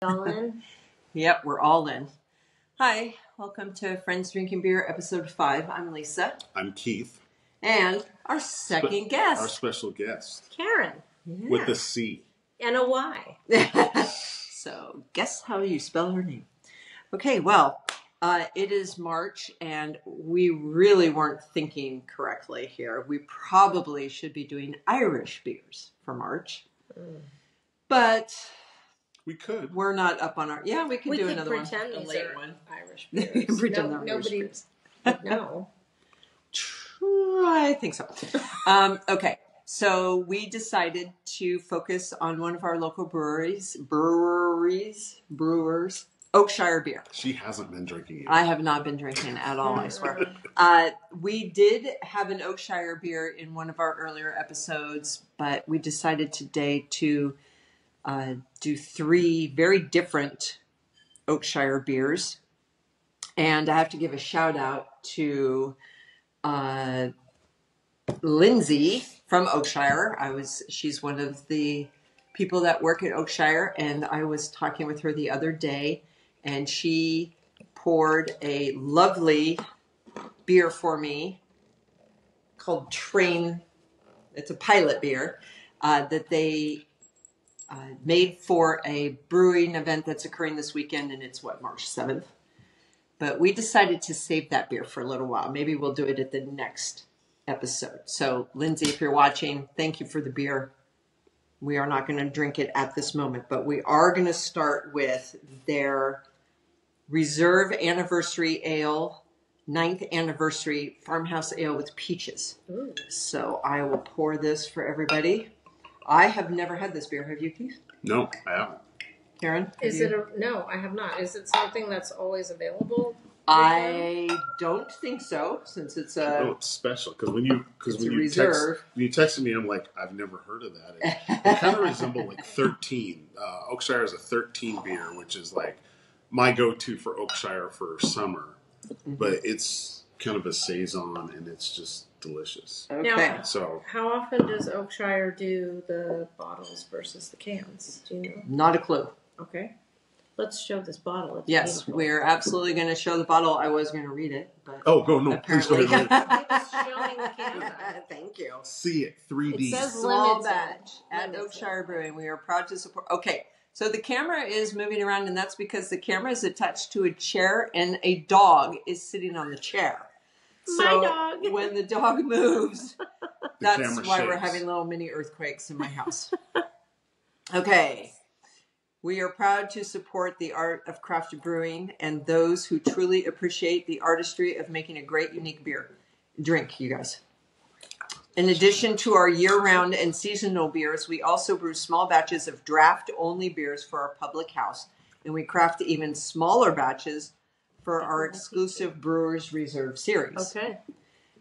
All in? Yep, we're all in. Hi, welcome to Friends Drinking Beer, episode 5. I'm Lisa. I'm Keith. And our second guest. Our special guest. Caryn. Yeah. With a C. And a Y. So, guess how you spell her name. Okay, well, it is March, and we really weren't thinking correctly here. We probably should be doing Irish beers for March. But we could. We're not up on our... Yeah, we could do another one. A late one. Irish beers. We can pretend they're Irish nobody beers. No. I think so. Okay, so we decided to focus on one of our local brewers, Oakshire Beer. She hasn't been drinking either. I have not been drinking at all, I swear. We did have an Oakshire beer in one of our earlier episodes, but we decided today to do 3 very different Oakshire beers. And I have to give a shout out to Lindsay from Oakshire. She's one of the people that work at Oakshire, and I was talking with her the other day, and she poured a lovely beer for me called Train. It's a pilot beer that they made for a brewing event that's occurring this weekend, and it's March 7th. But we decided to save that beer for a little while. Maybe we'll do it at the next episode. So, Lindsay, if you're watching, thank you for the beer. We are not going to drink it at this moment, but we are going to start with their Reserve Anniversary Ale, 9th Anniversary Farmhouse Ale with peaches. Ooh. So, I will pour this for everybody. I have never had this beer. Have you, Keith? No, I haven't. Caryn? No, I have not. Is it something that's always available? I don't think so, since it's it's special because when you texted me, I'm like, I've never heard of that. It kind of resembles like 13. Oakshire is a 13 beer, which is like my go-to for Oakshire for summer, but it's kind of a saison and it's just delicious. Okay. Now, so how often does Oakshire do the bottles versus the cans? Do you know? Not a clue. Okay. Let's show this bottle. It's yes, beautiful. We're absolutely going to show the bottle. I was going to read it, but please go ahead. Showing the camera. Thank you. See it 3D. It says small batch at Oakshire Brewing. We are proud to support. Okay, so the camera is moving around, and that's because the camera is attached to a chair, and a dog is sitting on the chair. My dog. When the dog moves, that's why shakes. We're having little mini earthquakes in my house. Okay. We are proud to support the art of craft brewing and those who truly appreciate the artistry of making a great, unique beer. Drink, you guys. In addition to our year-round and seasonal beers, we also brew small batches of draft-only beers for our public house, and we craft even smaller batches for our exclusive Brewers Reserve series. Okay.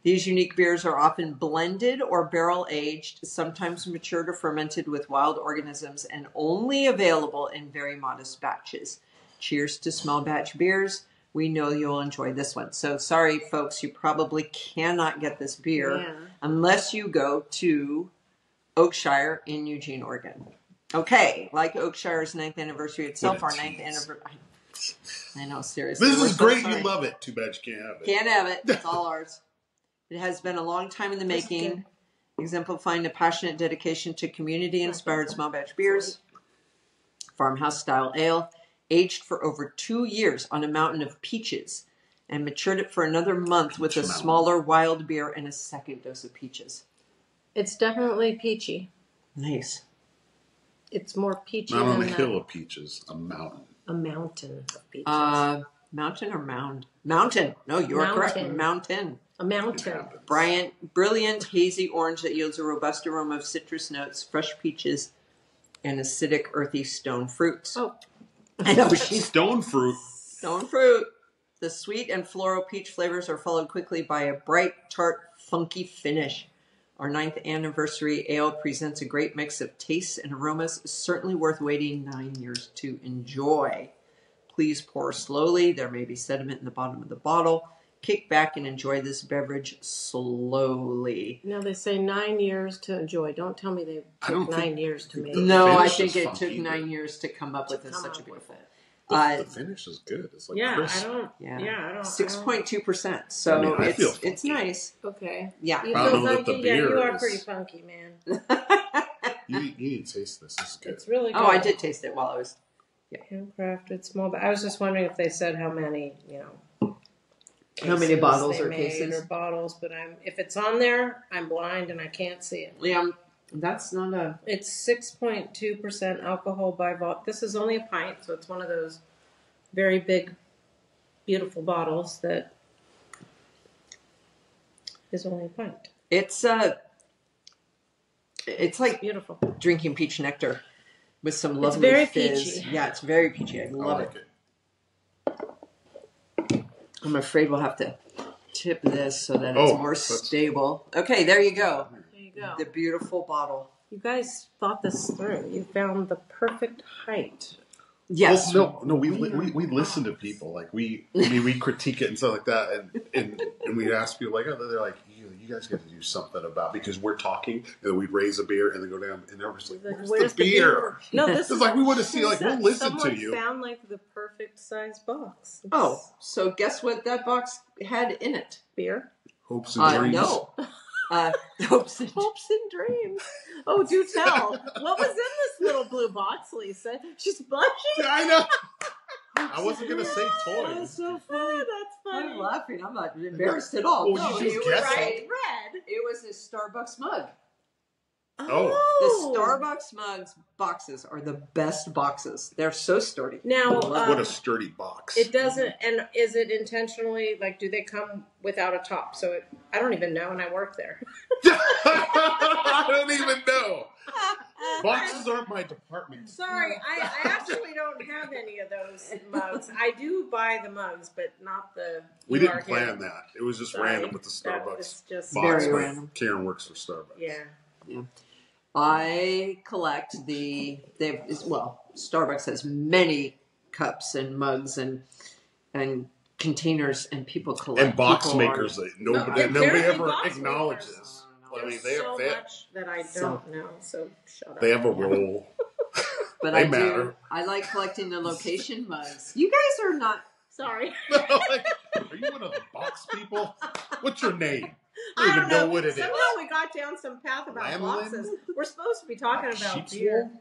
These unique beers are often blended or barrel-aged, sometimes matured or fermented with wild organisms, and only available in very modest batches. Cheers to small batch beers. We know you'll enjoy this one. So sorry, folks, you probably cannot get this beer unless you go to Oakshire in Eugene, Oregon. Okay, like Oakshire's 9th anniversary itself, our 9th anniversary... I know, seriously. This is great. You love it. Too bad you can't have it. Can't have it. It's all ours. It has been a long time in the making, exemplifying a passionate dedication to community-inspired small batch beers, farmhouse-style ale, aged for over 2 years on a mountain of peaches, and matured it for another month with a smaller wild beer and a second dose of peaches. It's definitely peachy. Nice. It's more peachy Not than on a hill of peaches, a mountain. A mountain of peaches. Mountain or mound? Mountain. No, you are correct. Mountain. A mountain. Brilliant hazy orange that yields a robust aroma of citrus notes, fresh peaches, and acidic, earthy stone fruits. Oh. I know. Stone fruit. Stone fruit. The sweet and floral peach flavors are followed quickly by a bright, tart, funky finish. Our 9th anniversary ale presents a great mix of tastes and aromas, certainly worth waiting 9 years to enjoy. Please pour slowly. There may be sediment in the bottom of the bottle. kick back and enjoy this beverage slowly. Now they say 9 years to enjoy. Don't tell me they took 9 years to make it. No, I think it took 9 years to come up with such a beautiful. The finish is good. It's like crisp. I don't. 6.2%. So it's nice. Okay. Yeah. You feel funky? Yeah, you are pretty funky, man. You need to taste this. This is good. It's really good. Oh, I did taste it while I was. Yeah. Handcrafted small. But I was just wondering if they said how many, how many bottles or cases or bottles. But if it's on there, I'm blind and I can't see it. Yeah, that's not a. It's 6.2% alcohol by volume. This is only a pint, so it's one of those very big, beautiful bottles that is only a pint. It's like beautiful drinking peach nectar with some lovely very fizz. peachy. Yeah, it's very peachy. I love it. I'm afraid we'll have to tip this so that it's more stable. Okay, there you go. There you go. The beautiful bottle. You guys thought this through. You found the perfect height. Yes. Well, no. We listen to people. Like we critique it and stuff like that, and we ask people like, they're like, you guys got to do something about, because we're talking and then we'd raise a beer and then go down and everyone's like, where's the beer? No, this is like we want to see. Like we'll listen to you. Found like the perfect size box. So guess what that box had in it? Beer. Hopes and dreams. No. Hopes and dreams. Oh, do tell. What was in this little blue box, Lisa? She's blushing. I know. I wasn't going to say toys. That's so funny. That's funny. I'm laughing. I'm not embarrassed at all. Well, you just guessed it. Red. It was a Starbucks mug. Oh. The Starbucks mugs boxes are the best boxes. They're so sturdy. Now, what a sturdy box. It doesn't, and is it intentionally, like, do they come without a top? So I don't even know, and I work there. I don't even know. Boxes aren't my department. Sorry, I actually don't have any of those mugs. I do buy the mugs, but not the... We didn't plan that. It was just random with the Starbucks just box. Very random. Caryn works for Starbucks. Yeah. I collect Starbucks has many cups and mugs and containers, and people collect. And box makers that nobody ever acknowledges. I mean, they have much that I don't know, so shut up. They have a role. But they matter. I like collecting the location mugs. You guys are not... Sorry. Are you one of the box people? What's your name? I don't even know what it is. Somehow we got down some path about boxes. We're supposed to be talking about beer.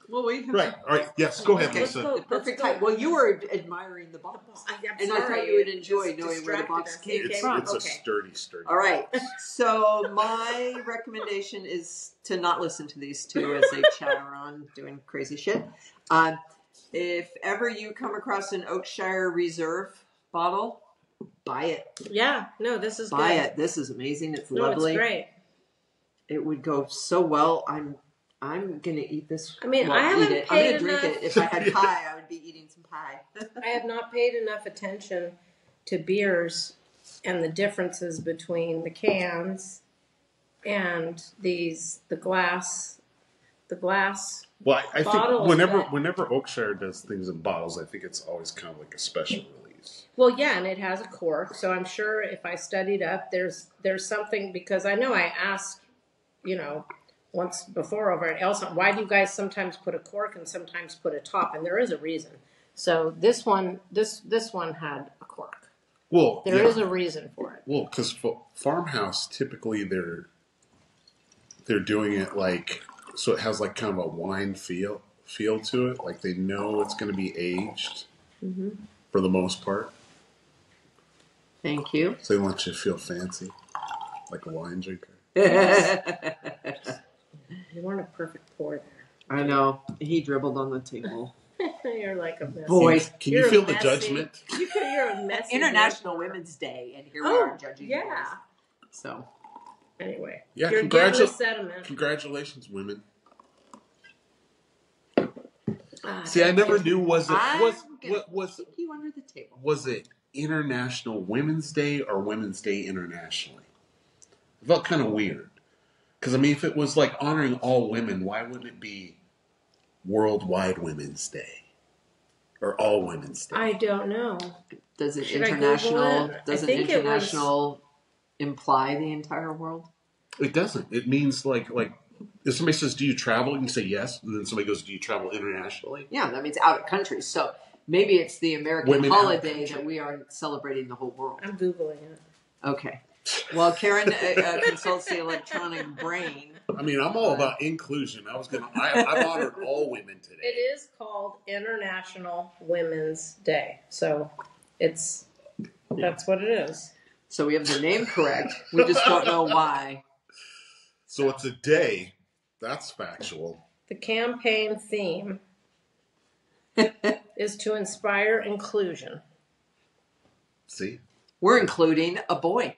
Well, we can... Right. All right. Yes. Go ahead, Lisa. The perfect height. Well, you were admiring the box. And I thought you would enjoy knowing where the box came from. It's a sturdy. All right. So my recommendation is to not listen to these two as they chatter on doing crazy shit. If ever you come across an Oakshire Reserve bottle, buy it. Yeah. No, this is Buy good. it. This is amazing. It's lovely. It's great. It would go so well. I'm gonna eat this. I mean, I haven't paid I'm gonna drink it. If I had pie, I would be eating some pie. I have not paid enough attention to beers and the differences between the cans and the glass. Well, I think bottles whenever Oakshire does things in bottles, I think it's always kind of like a special release. Well, yeah, and it has a cork, so I'm sure if I studied up, there's something, because I know I asked, once before over at Elson, why do you guys sometimes put a cork and sometimes put a top? And there is a reason. So this one had a cork. Well, there is a reason for it. Well, because farmhouse typically they're doing it like, so it has like kind of a wine feel to it. Like they know it's going to be aged for the most part. Thank you. So they want you to feel fancy, like a wine drinker. You weren't a perfect pour there. I know. He dribbled on the table. You're like a mess. Boy, can you feel the judgment? You're a messy. International Women's Day, and here we are judging. Yeah. Boys. So, anyway, yeah. You're getting the sediment. Congratulations, women. See, I never knew was you under the table. Was it International Women's Day or Women's Day internationally? It felt kind of weird. Because, I mean, if it was like honoring all women, why wouldn't it be Worldwide Women's Day? Or All Women's Day? I don't know. Does it Should international? Does it international imply the entire world? It doesn't. It means like if somebody says, "Do you travel?" and you say yes, and then somebody goes, "Do you travel internationally?" Yeah, that means out of country. So maybe it's the American Women holiday that we are celebrating the whole world. I'm Googling it. Okay. Well, Caryn consults the electronic brain. I mean, I'm all about inclusion. I've honored all women today. It is called International Women's Day. So that's what it is. So we have the name correct. We just don't know why. So it's a day. That's factual. The campaign theme is to inspire inclusion. See? We're including a boy.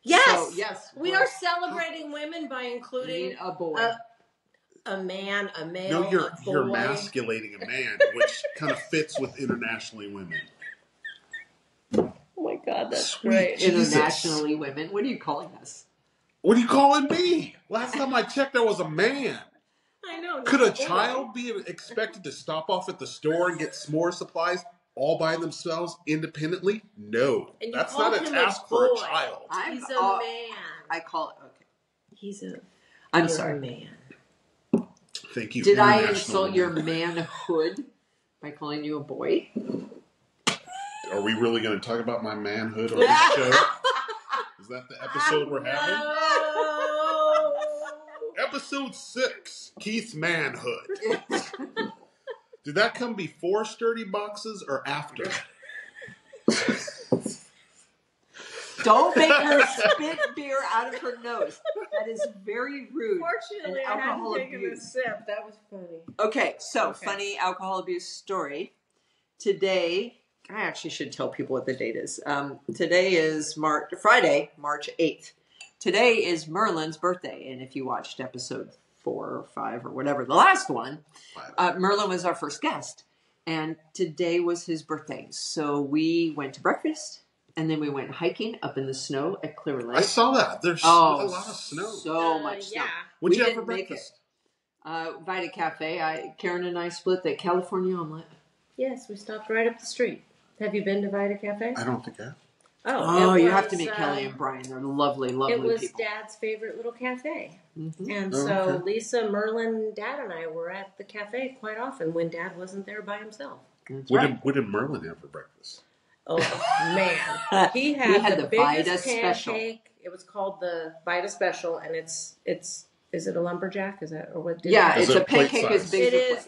Yes. So, yes. We are celebrating women by including a boy. A man, a male, No, you're a boy. you're emasculating a man, which kind of fits with internationally women. Oh my God, that's Sweet great. Jesus. Internationally women. What are you calling us? What are you calling me? Last time I checked, I was a man. I know. Could a child be expected to stop off at the store and get s'more supplies all by themselves independently? No. And you That's call not a him task a for a boy. child. He's a man. I call it, okay. He's a I'm you're sorry. a man. Thank you. Did I international insult your women. manhood by calling you a boy? Are we really going to talk about my manhood on this show? Is that the episode we're having? No. Episode 6, Keith's manhood. Did that come before Sturdy Boxes or after? Don't make her spit beer out of her nose. That is very rude. Fortunately, and I hadn't alcohol taken a abuse. sip. That was funny. Okay, so funny alcohol abuse story. Today, I actually should tell people what the date is. Today is Friday, March 8th. Today is Merlin's birthday, and if you watched episode 4 or 5 or whatever, the last one, Merlin was our first guest, and today was his birthday. So we went to breakfast, and then we went hiking up in the snow at Clear Lake. I saw that. There's a lot of snow. So much snow. Yeah. What'd you We have for didn't make breakfast? Vita Cafe. Caryn and I split the California omelet. Yes, we stopped right up the street. Have you been to Vita Cafe? I don't think I have. Oh, it you have was, to meet Kelly and Brian. They're lovely, lovely It was people. Dad's favorite little cafe. Mm-hmm. And Oh, so okay. Lisa, Merlin, Dad, and I were at the cafe quite often when Dad wasn't there by himself. That's What right. did Merlin have for breakfast? Oh, man. He had the Vita biggest Special. pancake. It was called the Vita Special, and it's is it a lumberjack? Is that or what? Yeah, Is it's it a plate pancake size? as big It as is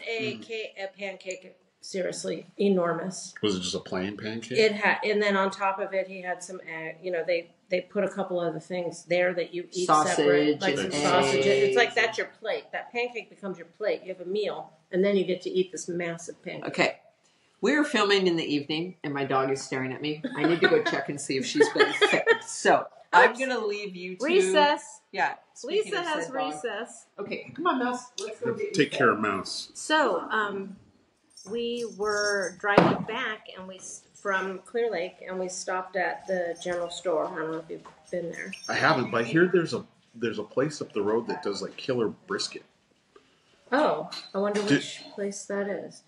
a pancake. Seriously, enormous. Was it just a plain pancake? It had, and then on top of it, he had some egg. You know, they put a couple other things there that you eat Sausage separate, like some and sausages. It's like eggs. that's your plate. That pancake becomes your plate. You have a meal, and then you get to eat this massive pancake. Okay. We were filming in the evening, and my dog is staring at me. I need to go check and see if she's been fed. So I'm going to leave you to... Recess. Yeah. speaking Lisa of has said dog. recess. Okay, come on, Mouse. Let's go get Take you care fed. of Mouse. So, we were driving back, and from Clear Lake, and we stopped at the general store. I don't know if you've been there. I haven't, but I hear there's a place up the road that does like killer brisket. Oh, I wonder which place that is.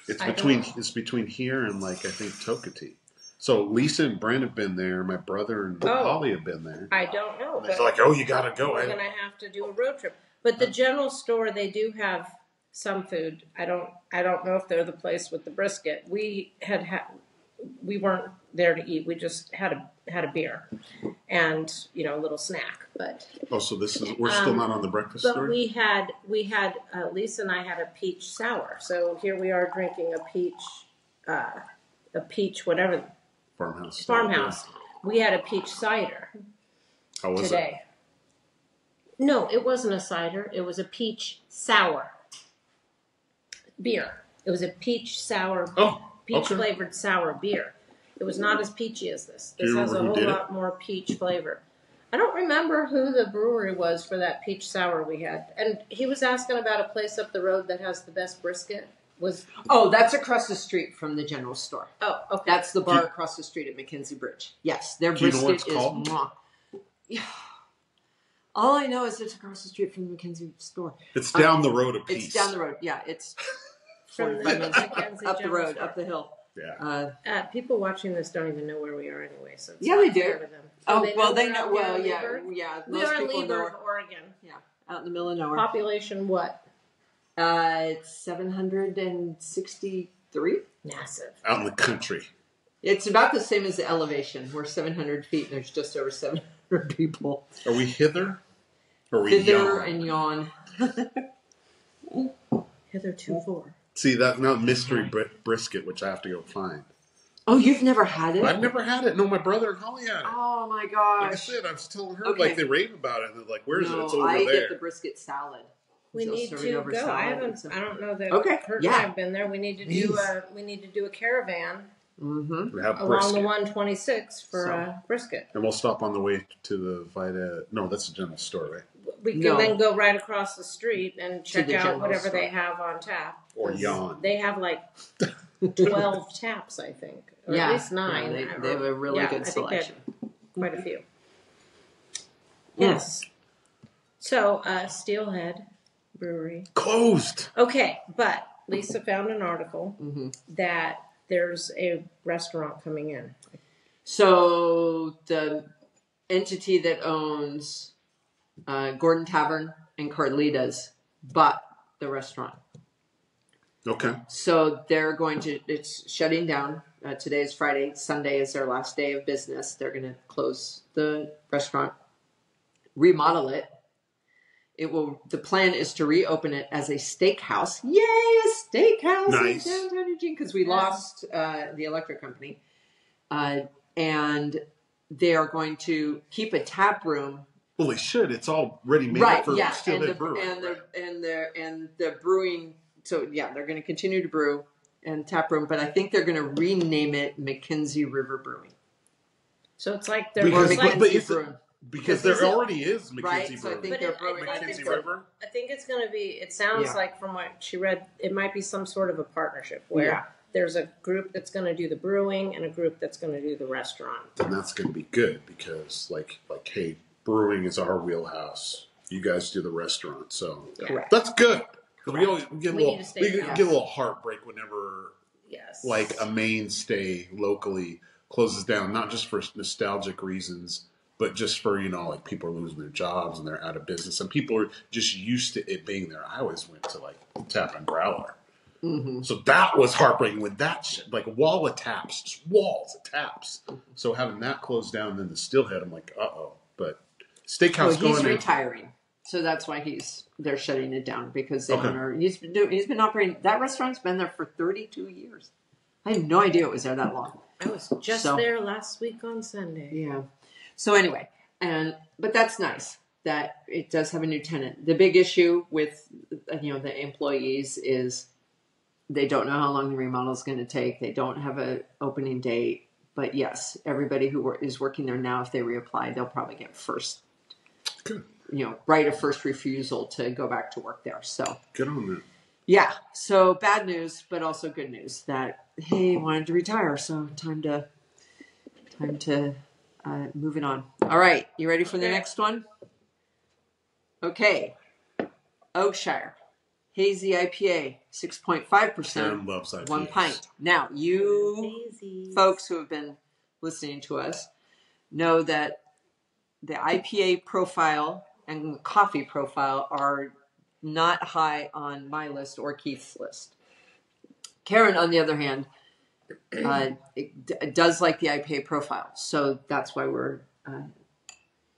It's I between here and like I think Tokati. So Lisa and Brent have been there. My brother and Holly have been there. I don't know. It's like, oh, you gotta go. We're gonna have to do a road trip. But the general store, they do have some food. I don't know if they're the place with the brisket. We weren't there to eat. We just had a beer and a little snack. But Oh, so we're still not on the breakfast but story? we had Lisa and I had a peach sour. So here we are drinking a peach whatever farmhouse. We had a peach cider How was today. No, it wasn't a cider. It was a peach sour beer. It was a peach sour, peach-flavored sour beer. It was not as peachy as this. Do you This has a remember who whole did lot more peach flavor. I don't remember who the brewery was for that peach sour we had. And he was asking about a place up the road that has the best brisket. Oh, that's across the street from the general store. Oh, okay. That's the bar across the street at McKenzie Bridge. Yes, their Do you know brisket what it's called? is mwah. Yeah. All I know is it's across the street from the McKenzie store. It's down the road a piece. It's down the road. Yeah, it's from the 45 minutes McKenzie up the General road, Store. up the hill. Yeah. People watching this don't even know where we are anyway, so it's Yeah, not they do. fair to them. Oh, they well, know they we're know. out Well, here yeah, in Lieberg? yeah. We Most are in people know. Lieberg, Oregon. Yeah, out in the middle of nowhere. Population what? It's 763. Massive. Out in the country. It's about the same as the elevation. We're 700 feet, and there's just over 700 people. Are we hither? Or are we Hither yawn? and yawn. Hitherto. See, that's not mystery brisket, which I have to go find. Oh, you've never had it? I've never had it. No, my brother and Holly had it. Oh, my Like gosh. I said, I was telling her, Okay. like, they rave about it. And they're like, where's it? It's over I there. get the brisket salad. We So need serving to over go. salad. I don't know that Okay, Kurt yeah. and I have been there. We need to do a caravan Mm-hmm. We have along the brisket. 126 for brisket. And we'll stop on the way to the Vita. No, that's a general store, right? We can No. then go right across the street and check the out general whatever store. they have on tap. Or yawn. They have like 12 taps, I think, or at least 9. Yeah, they have a really good I think they have selection. quite a few. Yes. So, Steelhead Brewery. Closed. Okay, but Lisa found an article Mm-hmm. that there's a restaurant coming in. So the entity that owns Gordon Tavern and Carlita's bought the restaurant. Okay. So they're going to, it's shutting down. Today is Friday. Sunday is their last day of business. They're going to close the restaurant, remodel it. The plan is to reopen it as a steakhouse. Yay, a steakhouse Nice. in downtown Eugene, because we lost the electric company. And they are going to keep a tap room. Well, they should. It's all ready made Right, up for yeah. Steelhead Brewing. And the brewing. So yeah, they're going to continue to brew and tap room, but I think they're going to rename it McKenzie River Brewing. So it's like they're Because- it's like, but McKenzie Brewing. Because Is there it? already is McKenzie Right, Brewing. so I think But they're it- brewing. I think McKenzie it's River. I think it's going to be. It sounds Yeah. like from what she read, it might be some sort of a partnership where Yeah. there's a group that's going to do the brewing and a group that's going to do the restaurant. And that's going to be good because, like, hey, brewing is our wheelhouse. You guys do the restaurant, so Yeah. Correct. that's good. We get a We little, need to we stay get fast. a little heartbreak whenever, Yes. like, a mainstay locally closes down, not just for nostalgic reasons, but just for, like, people are losing their jobs and they're out of business, and people are just used to it being there. I always went to, like, Tap and Growler. Mm-hmm. So that was heartbreaking with that shit. Like, a wall of taps, just walls of taps. So having that closed down and then the Steelhead, I'm like, uh-oh. But steakhouse Well, he's going in. retiring, so that's why they're shutting it down, because the Okay. owner he's been operating that restaurant's been there for 32 years. I had no idea it was there that long. I was just there last week on Sunday. Yeah. So anyway, but that's nice that it does have a new tenant. The big issue with the employees is they don't know how long the remodel is going to take. They don't have an opening date. But yes, everybody who is working there now, if they reapply, they'll probably get first. Good. Right of first refusal to go back to work there. So Good on that. yeah. So bad news, but also good news that he wanted to retire. So time to move it on. All right, you ready for the next one? Okay, Oakshire hazy IPA, 6.5%. Caryn loves IPAs. 1 pint. Now you Daisies. folks who have been listening to us know that the IPA profile and the coffee profile are not high on my list or Keith's list. Caryn, on the other hand, does like the IPA profile. So that's why we're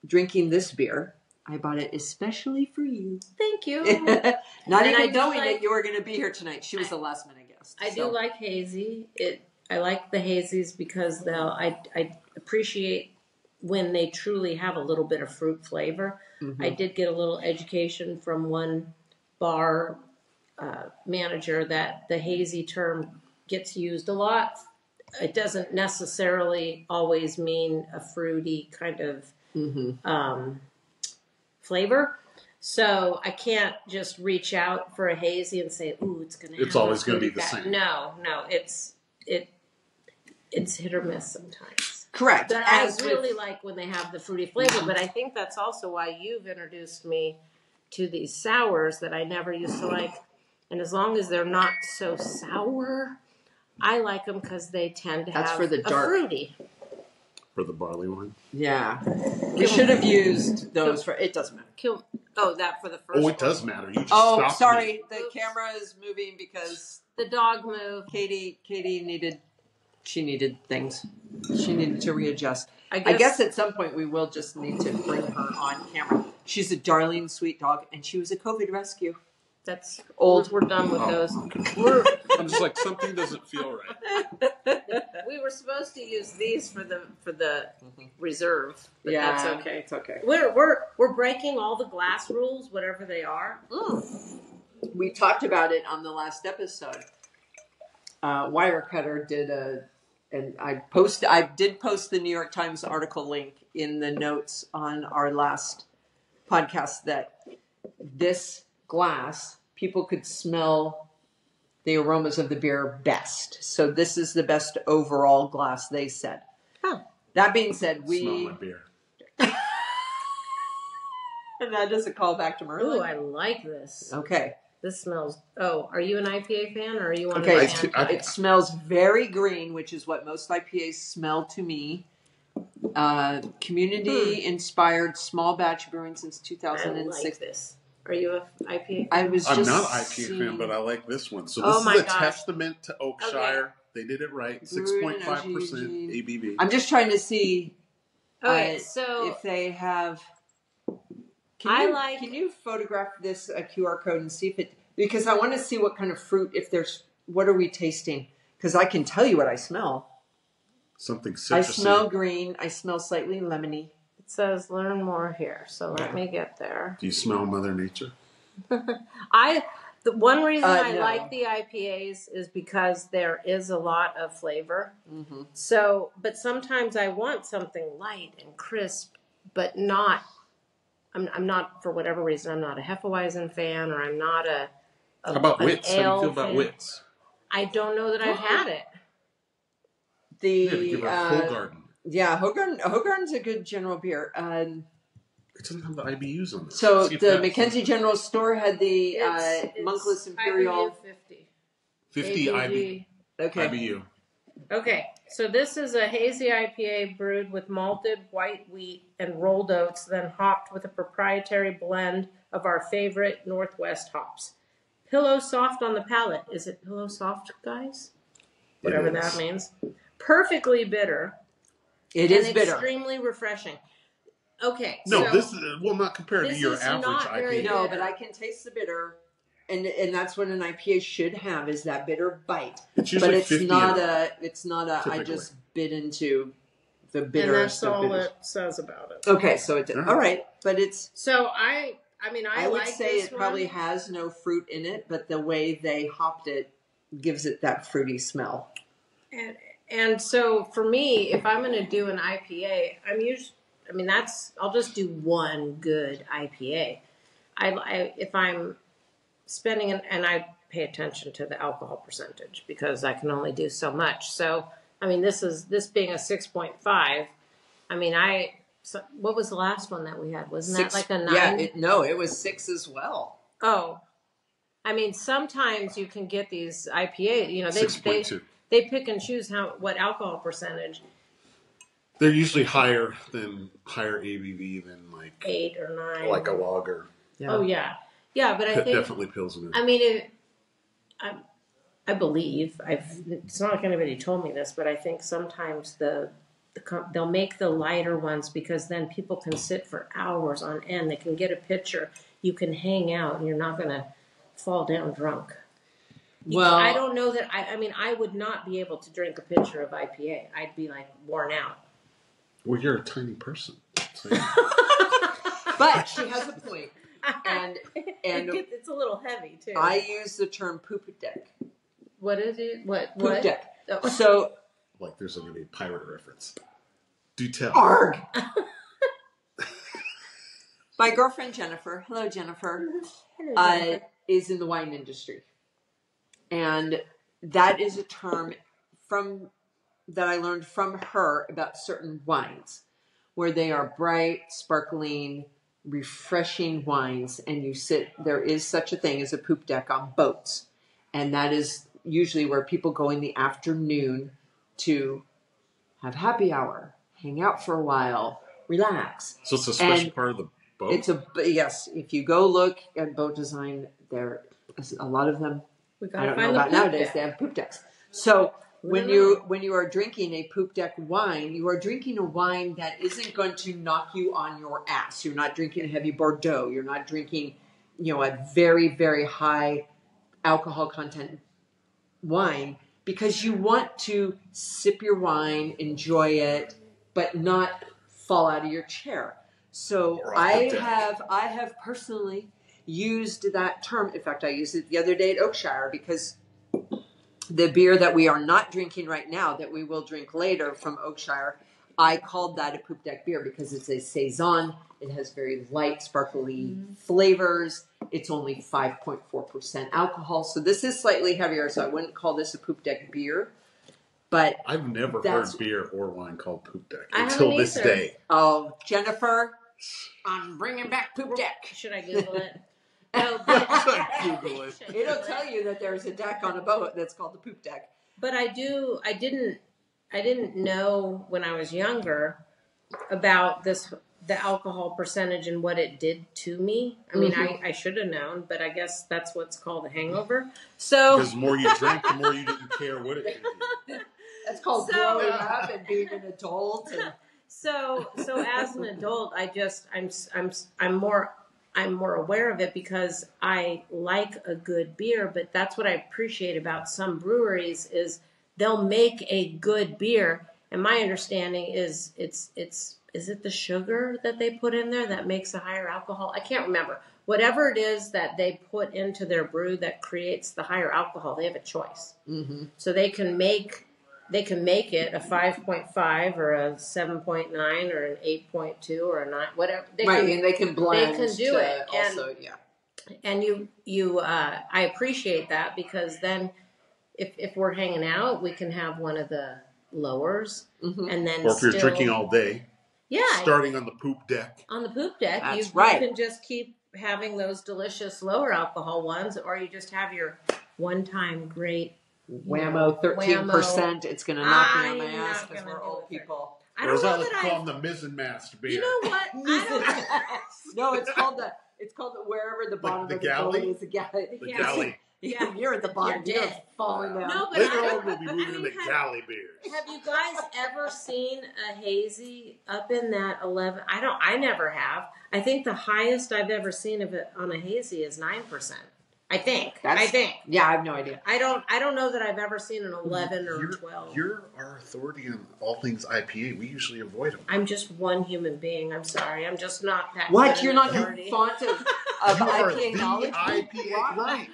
drinking this beer. I bought it especially for you. Thank you. Not And I even do knowing like- that you were going to be here tonight. She was the last minute guest. I do like hazy. I like the hazies because I appreciate when they truly have a little bit of fruit flavor. Mm-hmm. I did get a little education from one bar manager that the hazy term gets used a lot. It doesn't necessarily always mean a fruity kind of flavor. So I can't just reach out for a hazy and say, "Ooh, it's going to." It's always going to be the same. No, it's hit or miss sometimes. Correct. But I really like when they have the fruity flavor. But I think that's also why you've introduced me to these sours that I never used to like. And as long as they're not so sour, I like them because they tend to have for the dark. fruity. For the barley wine? Yeah. We should have used those for, it doesn't matter. That for the first Oh, one. it does matter. You just stopped sorry. me. The camera is moving because the dog moved. KayDee needed things. She needed to readjust. I guess guess at some point we will just need to bring her on camera. She's a darling, sweet dog, and she was a COVID rescue. That's old. We're done with those. I'm just like, something doesn't feel right. We were supposed to use these for the reserve, but yeah, that's okay. It's okay. We're breaking all the glass rules, whatever they are. We talked about it on the last episode. Wirecutter did and I did post the New York Times article link in the notes on our last podcast that this glass, people could smell the aromas of the beer best. So this is the best overall glass, they said. Huh. That being said, Smell my beer. And that is a call back to Merlin. Ooh, I like this. Okay. This smells... Oh, are you an IPA fan or are you on it smells very green, which is what most IPAs smell to me. Community-inspired small batch brewing since 2006. I like this. Are you an IPA fan? I'm not an IPA fan, but I like this one. So this is a testament to Oakshire. Okay. They did it right. 6.5% ABV. I'm just trying to see so if they have... Can you photograph this QR code and see if it... Because I want to see what kind of fruit, what are we tasting? Because I can tell you what I smell. Something citrusy. I smell green. I smell slightly lemony. It says learn more here, so let me get there. Do you smell Mother Nature? The one reason I like the IPAs is because there is a lot of flavor. Mm-hmm. So, but sometimes I want something light and crisp, but not... I'm not, for whatever reason, I'm not a Hefeweizen fan, or I'm not a How about Wits? How do you feel about Wits? I don't know that I've had it. Give her Hogarden. Yeah, Hogarden's a good general beer. It doesn't have the IBUs on it. So the McKenzie General Store had the Monkless Imperial. 50 IBU. Okay. IBU. Okay, so this is a hazy IPA brewed with malted white wheat and rolled oats, then hopped with a proprietary blend of our favorite Northwest hops. Pillow soft on the palate. Is it pillow soft, guys? Whatever that means. Perfectly bitter. It is bitter. Extremely refreshing. Okay. No, so this is not compared to your average IPA. No, but I can taste the bitter. And that's what an IPA should have, is that bitter bite. It's usually it's not a I just bit into the bitter. And that's all it says about it. Okay, so it's all right, but it's I would say it probably has no fruit in it, but the way they hopped it gives it that fruity smell. And so for me, if I'm going to do an IPA, I'll just do one good IPA. If I'm spending, and I pay attention to the alcohol percentage because I can only do so much. So, this being a 6.5, what was the last one that we had? Wasn't 6, that like a 9? Yeah, it was 6 as well. Oh, sometimes you can get these IPA, 6.2. They pick and choose what alcohol percentage. They're usually higher ABV than like 8 or 9. Like a lager. Yeah. Oh yeah. Yeah, but I think definitely Pilsner. I believe it's not like anybody told me this, but I think sometimes they'll make the lighter ones because then people can sit for hours on end. They can get a picture. You can hang out, and you're not going to fall down drunk. Well, I don't know that. I would not be able to drink a pitcher of IPA. I'd be like worn out. Well, you're a tiny person. So but she has a point. And it's a little heavy too. I use the term poop deck. What is it? What poop deck? Oh. So, like, there's going to be a pirate reference. Do tell. Arg. My girlfriend Jennifer, hello Jennifer, is in the wine industry, and that is a term that I learned from her about certain wines, where they are bright, sparkling, refreshing wines, and you sit, there is such a thing as a poop deck on boats. And that is usually where people go in the afternoon to have happy hour, hang out for a while, relax. So it's a special part of the boat? Yes. If you go look at boat design, there is a lot of them. I don't know about nowadays. They have poop decks. So when you are drinking a poop deck wine, you are drinking a wine that isn't going to knock you on your ass. You're not drinking a heavy Bordeaux. You're not drinking, a very, very high alcohol content wine, because you want to sip your wine, enjoy it, but not fall out of your chair. So I have personally used that term. In fact, I used it the other day at Oakshire, because the beer that we are not drinking right now, that we will drink later from Oakshire, I called that a poop deck beer because it's a saison. It has very light, sparkly flavors. It's only 5.4% alcohol. So this is slightly heavier, so I wouldn't call this a poop deck beer. But I've never heard beer or wine called poop deck until this day. Oh, Jennifer, I'm bringing back poop deck. Should I Google it? No, Google it. It'll tell you that there's a deck on a boat that's called the poop deck. But I didn't know when I was younger about the alcohol percentage and what it did to me. I mean, I should have known, but I guess that's what's called a hangover. So because the more you drank, the more you didn't care what it did to you. That's called growing up and being an adult. And... So as an adult, I'm more aware of it because I like a good beer. But that's what I appreciate about some breweries is they'll make a good beer, and my understanding is is it the sugar that they put in there that makes a higher alcohol? I can't remember. Whatever it is that they put into their brew that creates the higher alcohol, they have a choice. Mm-hmm. So they can make it a 5.5 or a 7.9 or an 8.2 or a 9, whatever. And they can blend. They can do it. Also, And I appreciate that, because then if we're hanging out, we can have one of the lowers, and then or if you're drinking all day. Yeah. Starting on the poop deck. On the poop deck, you can just keep having those delicious lower alcohol ones, or you just have your one-time great whammo 13%. It's going to knock me on my ass because we're old people. I don't know that I call them the mizzen-mast beer. You know what? No, it's called the wherever the bottom of the boat is. The galley. Yeah. You're at the bottom. You're falling down. No, but later on, we'll be moving to galley beers. Have you guys ever seen a hazy up in that 11? I never have. I think the highest I've ever seen of it on a hazy is 9%. I think. Yeah, I have no idea. I don't know that I've ever seen an 11 or a 12. You're our authority on all things IPA. We usually avoid them. I'm just one human being. I'm sorry. I'm just not that. What? You're not the font of IPA knowledge? IPA, right.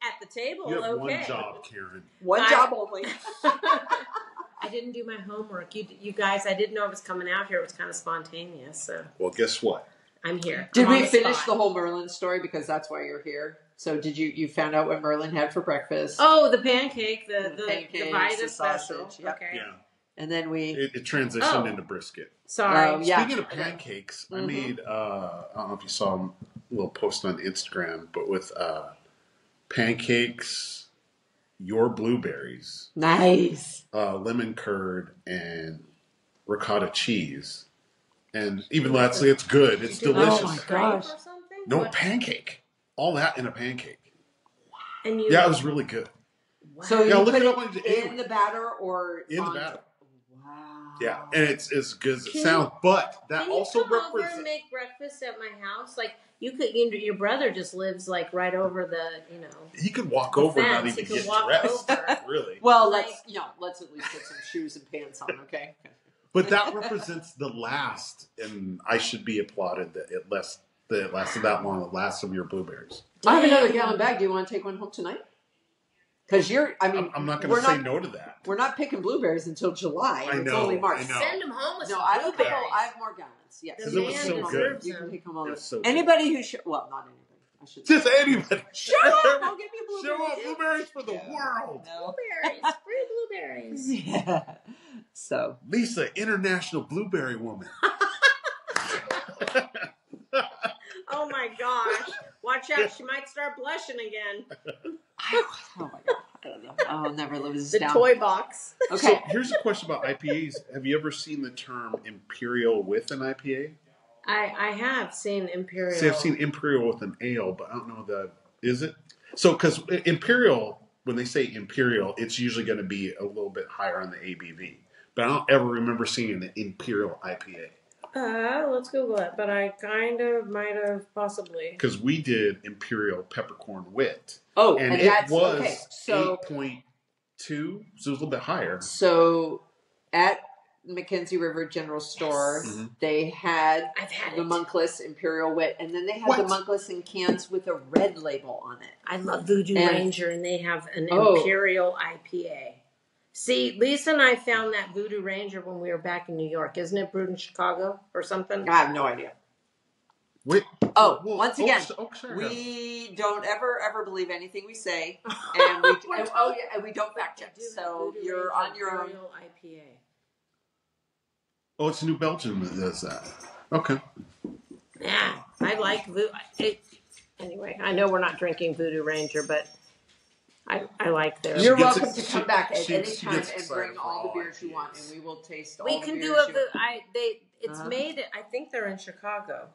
At the table, you have okay. one job, Caryn. One job only. I didn't do my homework. You guys, I didn't know it was coming out here. It was kind of spontaneous. So. Well, guess what? I'm here. Did we finish the whole Merlin story? Because that's why you're here. So did you found out what Merlin had for breakfast? Oh, the pancake, the Vita special. Yep. Okay. Yeah. And then it transitioned into brisket. Sorry. Speaking of pancakes, I made I don't know if you saw a little post on Instagram, but with pancakes, your blueberries, nice, lemon curd, and ricotta cheese, and even though it's good, it's delicious. Oh my gosh! No pancake, all that in a pancake. And it was really good. Wow. So you look put it up on in the batter or in the batter. Wow. Yeah, and it's as good as it sounds, but that also represents. Can you come over and make breakfast at my house? Like you could, your brother just lives like right over the, He could walk over and not even get dressed. Really? Well, let's at least put some shoes and pants on, okay? But that represents the last, and I should be applauded that it lasted that long. The last of your blueberries. I have another gallon bag. Do you want to take one home tonight? Because I'm not going to say no to that. We're not picking blueberries until July. I know. It's only March. Send them home with some I have blueberries. I have more gallons. Yes, because it was so good. You can take them all. So anybody who not anybody. I should just anybody. Show up! I'll give you blueberries. Show up! Blueberries for the world. No. Blueberries, free blueberries. Yeah. So Lisa, international blueberry woman. Oh my gosh! Watch out, she might start blushing again. Oh my god! I don't know. I'll never live this down. The toy box. Okay. So here's a question about IPAs. Have you ever seen the term imperial with an IPA? I have seen imperial. See, I've seen imperial with an ale, but I don't know is it? So because imperial, when they say imperial, it's usually going to be a little bit higher on the ABV. But I don't ever remember seeing an imperial IPA. Let's Google it. But I kind of might have possibly. Because we did imperial peppercorn wit. Oh, and it was 8.2, so it was a little bit higher. So at McKenzie River General Store, they had the Monkless Imperial Wit, and then they had the Monkless in cans with a red label on it. I love Voodoo Ranger, and they have an Imperial IPA. See, Lisa and I found that Voodoo Ranger when we were back in New York. Isn't it brewed in Chicago or something? I have no idea. Wait. Once again, we don't ever believe anything we say, and we don't fact check. So Voodoo you're Ranger on your own. Imperial IPA. Oh, it's New Belgium that does that. Okay. Yeah, I like Voodoo. Anyway, I know we're not drinking Voodoo Ranger, but I like their. You're welcome to come back at any time and bring all the beers you want, and we will taste all the beers. We can do a. It's made. I think they're in Chicago.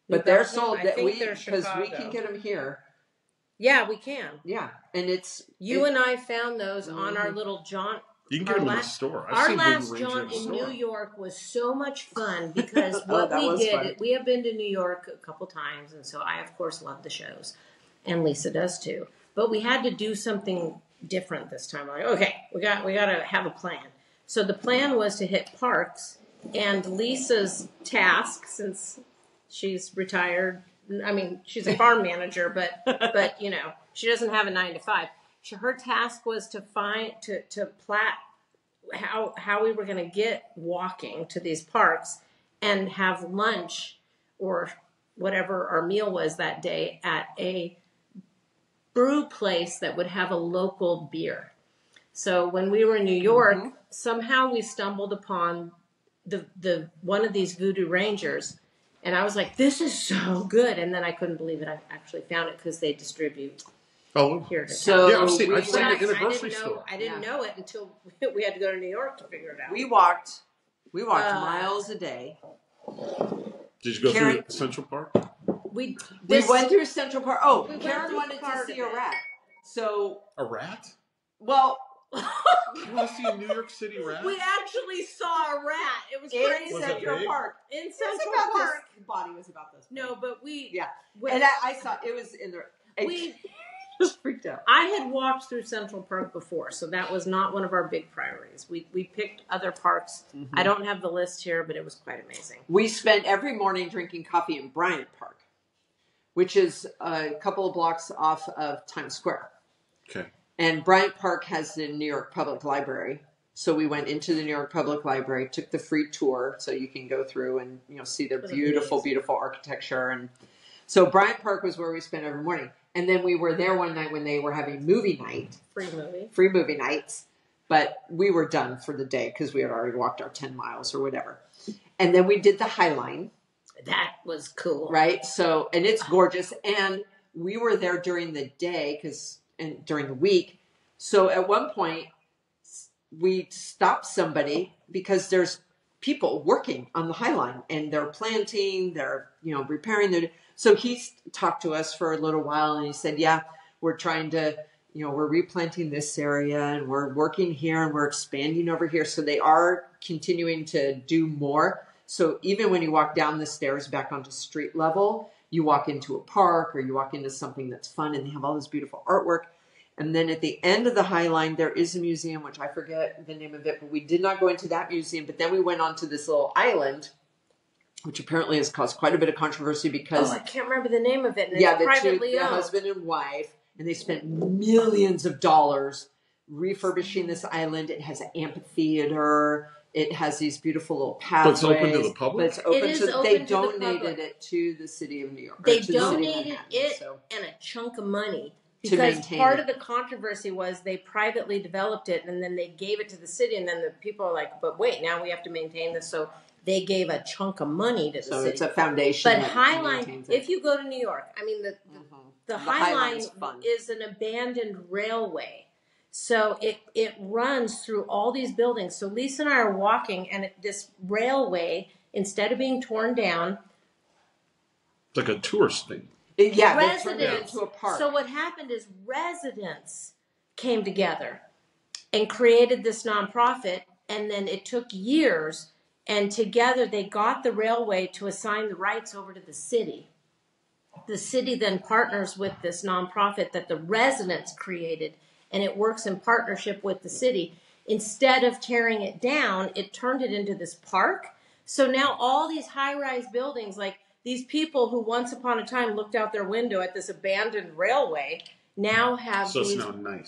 But they're sold because we can get them here. Yeah, we can. Yeah, and you and I found those on our little jaunt. You can get them in the store. Our last jaunt in New York was so much fun because what we did, we have been to New York a couple times, and so I, of course, love the shows, and Lisa does too. But we had to do something different this time. Like, okay, we got to have a plan. So the plan was to hit parks, and Lisa's task, since she's retired, I mean, she's a farm manager, but she doesn't have a 9-to-5. Her task was to plot how we were going to get walking to these parks and have lunch or whatever our meal was that day at a brew place that would have a local beer. So when we were in New York, somehow we stumbled upon the one of these Voodoo Rangers, and I was like, "This is so good!" And then I couldn't believe it. I actually found it because they distribute. Here to I've seen it in a grocery store. I didn't know it until we had to go to New York to figure it out. We walked miles a day. Did you go through Central Park? We went through Central Park. Oh, Caryn wanted to see a rat. So a rat? Well, you want to see a New York City rat? We actually saw a rat. It was crazy. Was Central it Park. In Central Park. The body was about this. No, but we. Yeah, and I saw it was in the. We just freaked out. I had walked through Central Park before, so that was not one of our big priorities. We picked other parks. I don't have the list here, but it was quite amazing. We spent every morning drinking coffee in Bryant Park, which is a couple of blocks off of Times Square. Okay. And Bryant Park has the New York Public Library. So we went into the New York Public Library, took the free tour so you can go through and see their beautiful, beautiful architecture. And so Bryant Park was where we spent every morning. And then we were there one night when they were having movie night. Free movie nights. But we were done for the day because we had already walked our 10 miles or whatever. And then we did the High Line. That was cool. Right? So, and it's gorgeous. And we were there during the day and during the week. So at one point, we stopped somebody because there's people working on the High Line and they're planting, they're, repairing their. So he talked to us for a little while and he said, yeah, we're trying to, we're replanting this area and we're working here and we're expanding over here. So they are continuing to do more. So even when you walk down the stairs back onto street level, you walk into a park or you walk into something that's fun and they have all this beautiful artwork. And then at the end of the High Line, there is a museum, which I forget the name of it, but we did not go into that museum. But then we went onto this little island, which apparently has caused quite a bit of controversy because... I can't remember the name of it. And it's privately owned. The husband and wife, and they spent millions of dollars refurbishing this island. It has an amphitheater. It has these beautiful little pathways. But it's open to the public? But it's open they donated it to the city of New York. They donated it and a chunk of money. Because part of the controversy was they privately developed it and then they gave it to the city and then the people are like, but wait, now we have to maintain this. So they gave a chunk of money to the city. So it's a foundation. But Highline, if you go to New York, I mean, the Highline is an abandoned railway. So it runs through all these buildings. So Lisa and I are walking, and this railway, instead of being torn down, it's like a tourist thing. Yeah, residents, they turned it into a park. So what happened is residents came together and created this nonprofit, and then it took years, and together they got the railway to assign the rights over to the city. The city then partners with this nonprofit that the residents created, and it works in partnership with the city. Instead of tearing it down, it turned it into this park. So now all these high-rise buildings, like these people who once upon a time looked out their window at this abandoned railway, now have these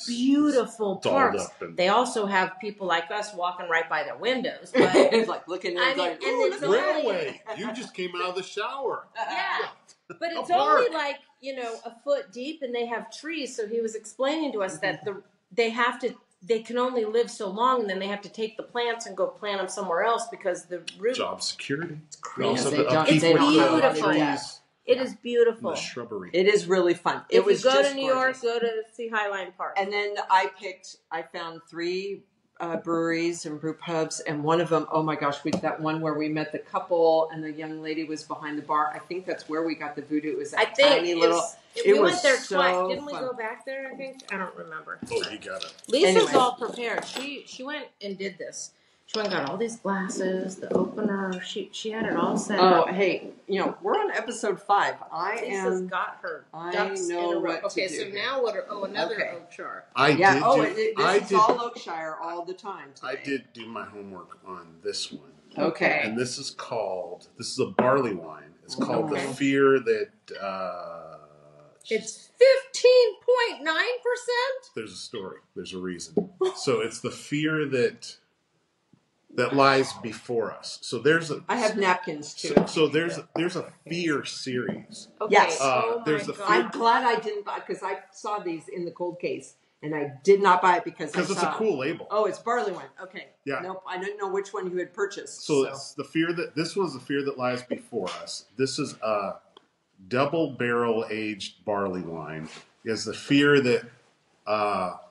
beautiful parks. They also have people like us walking right by their windows. But, it's like looking at it's railway. You just came out of the shower. Yeah. But it's only like, a foot deep, and they have trees. So he was explaining to us that they can only live so long, and then they have to take the plants and go plant them somewhere else because the root. Job security. It's crazy. It's beautiful. It is beautiful. The shrubbery. It is really fun. If you go to New York, go to see Highline Park. And then I found 3 breweries and brew pubs, and one of them, oh my gosh, that one where we met the couple and the young lady was behind the bar. I think that's where we got the Voodoo. It was that tiny little. We went there twice. Didn't we go back there? I think I don't remember. Oh, you got it. Lisa's all prepared. She went and did this. She went and got all these glasses, the opener. She had it all set up. Oh, hey, we're on episode 5. Lisa's got her ducks in a row. Okay, so now another Oakshire. It's all Oakshire all the time today. I did do my homework on this one. Okay. And this is a barley wine. It's called The Fear That... it's 15.9%? There's a story. There's a reason. So it's the fear that lies before us. So I have napkins too. So there's a fear series. Okay. Yes. There's the fear. I'm glad I didn't buy, because I saw these in the cold case and I did not buy it because it's a cool label. Oh, it's barley wine. Okay. Yeah. Nope. I didn't know which one you had purchased. So it's this was the fear that lies before us. This is a double barrel aged barley wine. Is the fear that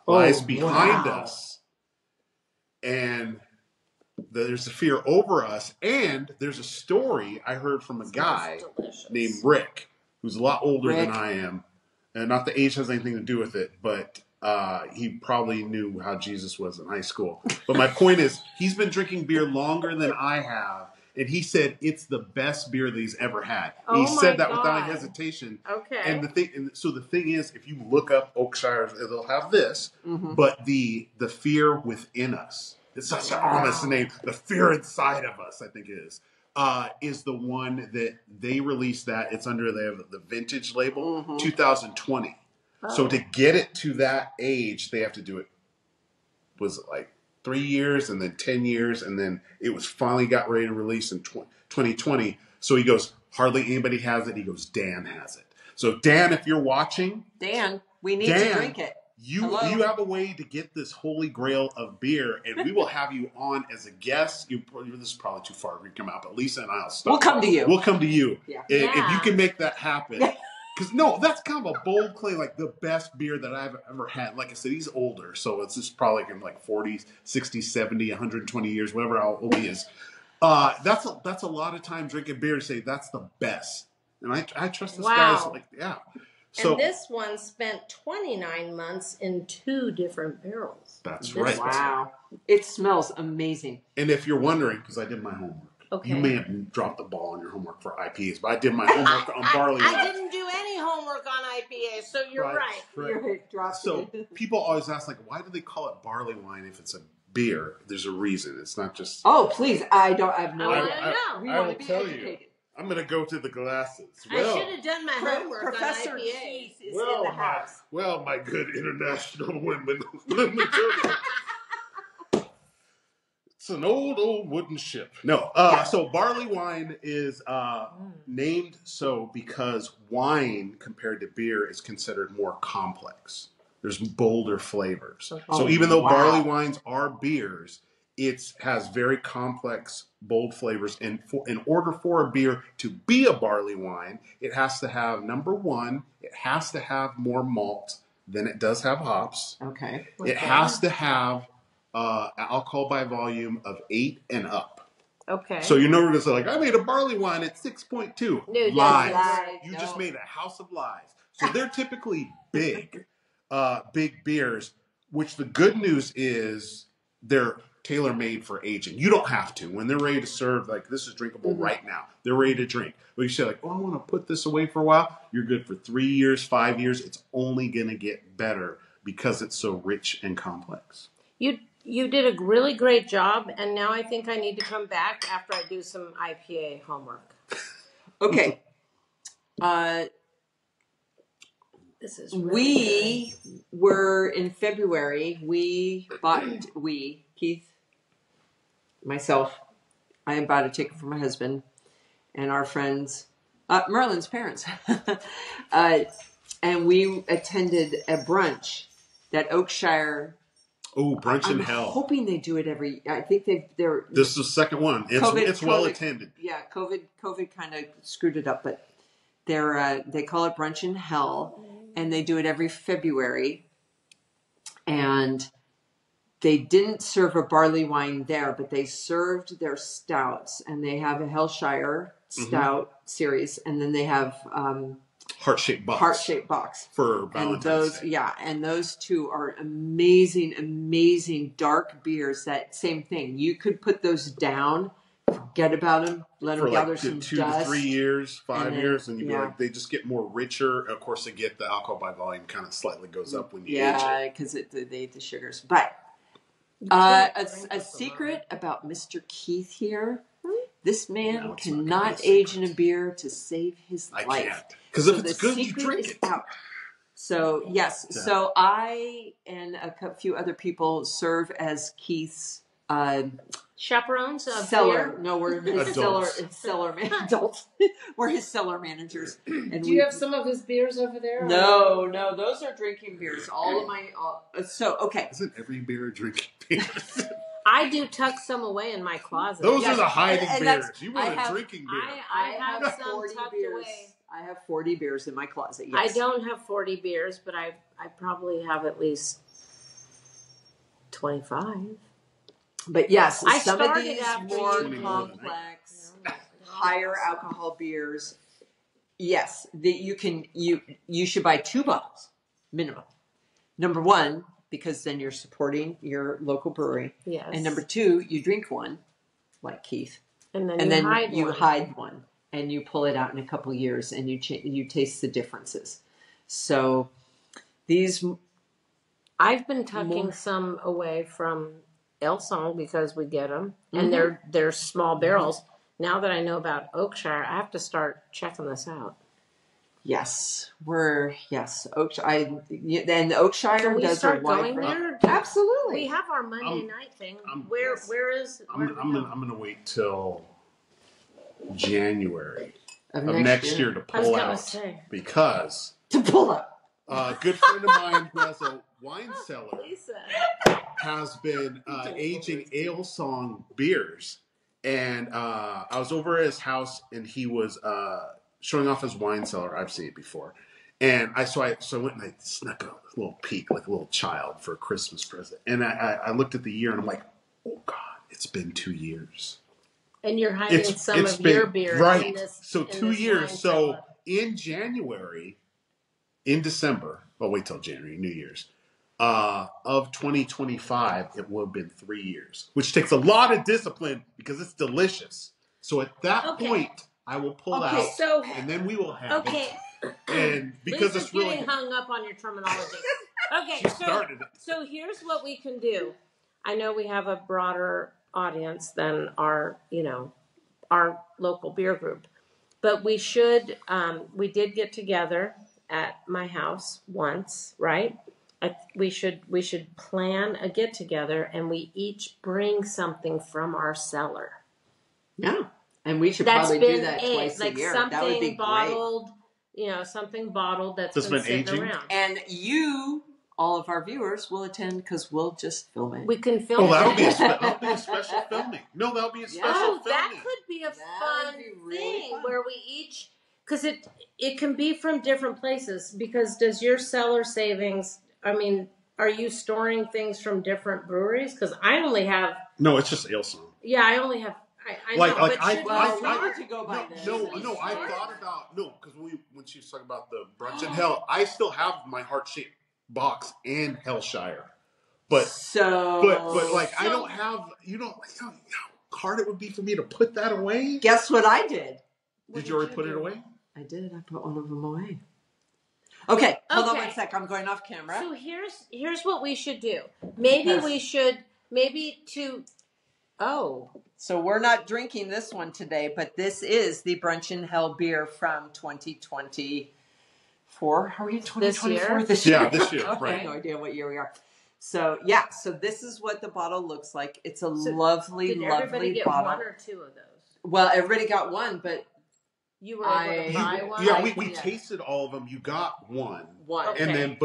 lies behind us, and there's a fear over us, and there's a story I heard from a guy named Rick, who's a lot older than I am, and not the age has anything to do with it, but he probably knew how Jesus was in high school. But my point is, he's been drinking beer longer than I have, and he said it's the best beer that he's ever had. He said that without hesitation. Okay. And the thing is, if you look up Oakshire, they'll have this, but the fear within us. It's such an honest name. The fear inside of us, I think is the one that they released. That it's under the vintage label, 2020. Oh. So to get it to that age, they have to do it. Was it like 3 years, and then 10 years, and then it was finally got ready to release in 2020. So he goes, hardly anybody has it. He goes, Dan has it. So Dan, if you're watching, Dan, we need to drink it. You have a way to get this holy grail of beer, and we will have you on as a guest. This is probably too far to come out, but Lisa and I will stop. We'll come to you. We'll come to you. Yeah. If you can make that happen. Because, that's kind of a bold claim, like the best beer that I've ever had. Like I said, he's older, so it's just probably in like 40, 60, 70, 120 years, whatever how old he is. That's a lot of time drinking beer to say that's the best. And I trust this guy's like, yeah. So, and this one spent 29 months in 2 different barrels. That's right. Wow. It smells amazing. And if you're wondering, because I did my homework, you may have dropped the ball on your homework for IPAs, but I did my homework on barley wine. I didn't do any homework on IPAs, so you're right. You're right. So people always ask, like, why do they call it barley wine if it's a beer? There's a reason. It's not just... Oh, please. I have no idea. I will tell you. I'm going to go to the glasses. Well, I should have done my homework Professor on IPAs. Keith is in the house. My good international women. It's an old wooden ship. No. So barley wine is named so because wine compared to beer is considered more complex. There's bolder flavors. So even though barley wines are beers, it has very complex, bold flavors. And in order for a beer to be a barley wine, it has to have, number one, it has to have more malt than it does have hops. Okay. It has to have alcohol by volume of 8 and up. Okay. So you're never going to say, like, I made a barley wine at 6.2. No, lies. You just made a house of lies. So they're typically big beers, which the good news is they're tailor-made for aging. You don't have to. When they're ready to serve, like, this is drinkable right now. They're ready to drink. But you say, like, oh, I want to put this away for a while. You're good for 3 years, 5 years. It's only going to get better because it's so rich and complex. You did a really great job, and now I think I need to come back after I do some IPA homework. Okay. This is really we were in February. Keith, myself, I bought a ticket for my husband and our friends, Merlin's parents, and we attended a brunch that Oakshire. Oh, Brunch in Hell. I'm hoping they do it every. I think they're. This is the second one. It's well attended. Yeah, COVID kind of screwed it up, but they call it Brunch in Hell, and they do it every February. And they didn't serve a barley wine there, but they served their stouts, and they have a Hellshire stout series, and then they have. Heart-shaped box for Valentine's Day. Yeah, and those two are amazing dark beers. That same thing. You could put those down, forget about them, let them gather some 2 dust. to 3 years, 5 years, and they just get more richer. Of course, they get the alcohol by volume kind of slightly goes up when you age it. Yeah, because they eat the sugars. But a secret about Mr. Keith here. This man cannot age in a beer to save his life. I can't. Because if it's good, you drink it. Out. So, yes. Yeah. So, I and a few other people serve as Keith's chaperones. Cellar. Beer? No, we're his cellar adults. We're his cellar managers. And do you have some of his beers over there? No. Those are drinking beers. All of my. Okay. Isn't every beer a drinking beer? I do tuck some away in my closet. Those are the hiding beers. You want a drinking beer. I have some tucked away. I have 40 beers in my closet. Yes. I don't have 40 beers, but I probably have at least 25. But yes, some of these more complex, higher alcohol beers. Yes, you should buy 2 bottles minimum. Number one, because then you're supporting your local brewery. Yes. And number 2, you drink one, like Keith, and then you hide one, and you pull it out in a couple years, and you taste the differences. So these, I've been tucking some away from El Song because we get them, and they're small barrels. Now that I know about Oakshire, I have to start checking this out. Yes, Oakshire. And Oakshire does a wine. There? Absolutely. We have our Monday night thing. Where is? I'm gonna wait till January of next year to pull out because to pull up. A good friend of mine who has a wine cellar has been aging Ale Song beers, and I was over at his house and he was showing off his wine cellar. I've seen it before. And so I went and I snuck a little peek like a little child for a Christmas present. And I looked at the year and I'm like, oh God, it's been 2 years. And you're hiding some of your beer. Right. In this, so 2 years. So in December, wait till January, New Year's, of 2025, it will have been 3 years, which takes a lot of discipline because it's delicious. So at that point, I will pull out, and then we will have it. And because Lisa's it's really getting hung up on your terminology. Okay, so here's what we can do. I know we have a broader audience than our local beer group, but we should. We did get together at my house once, right? We should plan a get together, and we each bring something from our cellar. Yeah. And we should probably do that twice a year. That would be bottled, great. Something bottled that's been sitting aging. around. And you all of our viewers will attend because we'll just film it. We can film. Oh, that'll be a special filming. No, that'll be a special filming. That could be a fun thing where we each, because it can be from different places. Because does your cellar savings? I mean, are you storing things from different breweries? Because I only have. No, it's just ale song. Yeah, I only have. I like, know, like but I need to go by this. No, I thought about because when she was talking about the brunch in hell, I still have my heart-shaped box and Hellshire, but like I don't have. You know how hard it would be for me to put that away. Guess what I did? Did you already put it away? I did. I put one of them away. Okay, hold on one sec. I'm going off camera. So here's what we should do. Maybe we should So we're not drinking this one today, but this is the Brunch in Hell beer from 2024. Are we in 2024? This year? Yeah, this year. Okay, right. I have no idea what year we are. So so this is what the bottle looks like. It's a lovely, did lovely everybody get bottle. one or two of those? Well, everybody got one, but you were able to buy one. Yeah, we tasted all of them. You got one, okay. and then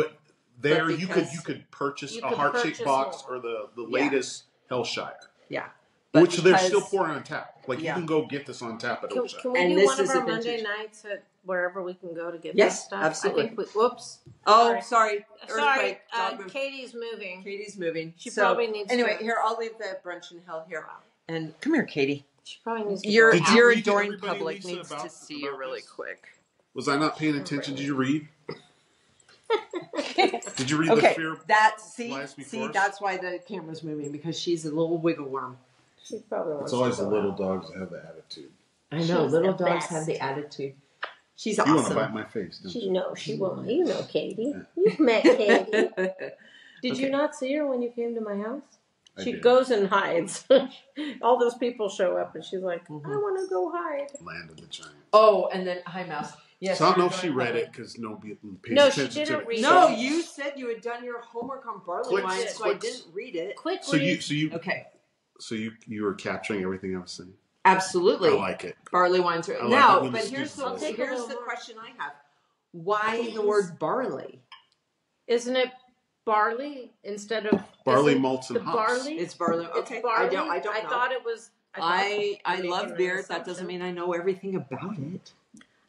you could purchase a heart-shaped box or the latest Hellshire. Yeah. Which they're still pouring on tap. Like, you can go get this on tap at Oakshire. Can we do one of our Monday nights at wherever we can go to get this stuff? Yes, absolutely. Whoops. Oh, sorry. Sorry. KayDee's moving. KayDee's moving. She probably needs Anyway, here, I'll leave the Brunch in Hell here. And come here, KayDee. She probably needs to Your go adoring public needs to see you really quick. Was I not paying attention? Did you read? Did you read the fear? See, that's why the camera's moving, because she's a little wiggle worm. She probably wants It's always to the go little out. dogs that have the attitude. I know, little dogs best. have the attitude. She's You awesome. want to bite my face, don't you? No, she won't. You know KayDee. You've met KayDee. Did you not see her when you came to my house? She goes and hides. All those people show up, and she's like, I want to go hide. Land of the Giants. Oh, and then, hi, Mouse. Yes, So I don't know if she read it because nobody pays No, attention she didn't to read it. it. No, you said you had done your homework on barley wine, so I clicks. didn't read it. Quickly. Okay. So you were capturing everything I was saying. Absolutely. I like it. Barley wines are like now, it when but it's here's beautiful. the question I have: why the word barley? Isn't it barley instead of Barley, isn't malts, and the hops. barley? It's barley. It's Okay, barley. I don't know. Thought it was. I love beer. That doesn't mean I know everything about it.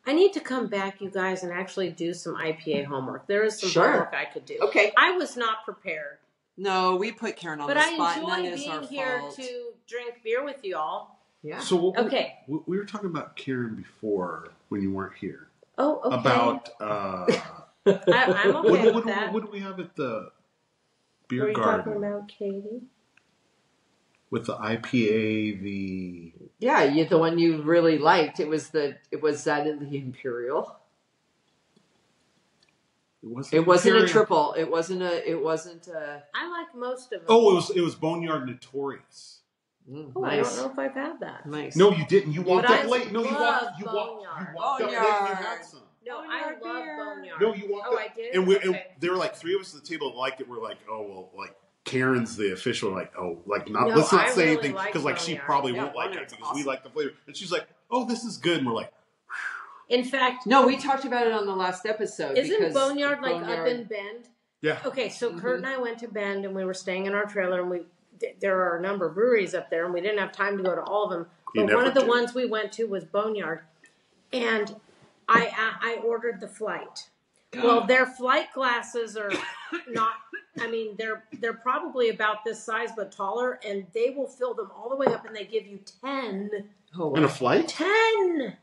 I need to come back, you guys, and actually do some IPA homework. There is some homework I could do. Okay. I was not prepared. No, we put Caryn on But the I spot, and that enjoy is our being here fault. to drink beer with you all. Yeah. So Okay. we were talking about Caryn before when you weren't here. Oh, okay. About I'm okay with that. what do we have at the Were beer you garden talking about KayDee? with the IPA? Yeah, the one you really liked. It was that in the Imperial. It wasn't a triple. It wasn't a. I like most of them. Oh, it was Boneyard Notorious. Oh, I don't know if I've had that. Nice. No, you didn't. You walked But up I late. No, you love walked Boneyard. up late and you had some. No, I love Boneyard. No, you walked up. I did? And there were like three of us at the table that liked it. We're like, oh, well, like, Karen's the official, like, oh, like, not, No, let's not I say really anything, like because, like, she Boneyard. probably Yeah, won't like it Boneyard's because we awesome. like the flavor. And she's like, oh, this is good. And we're like, In fact, No, we talked about it on the last episode. isn't Boneyard like up in Bend? yeah. Okay, so Kurt and I went to Bend, and we were staying in our trailer, and there are a number of breweries up there, and we didn't have time to go to all of them. You But one never of the did. ones we went to was Boneyard, and I ordered the flight. Well, their flight glasses are not. I mean, they're probably about this size but taller, and they will fill them all the way up, and they give you 10. Oh, In a flight? 10,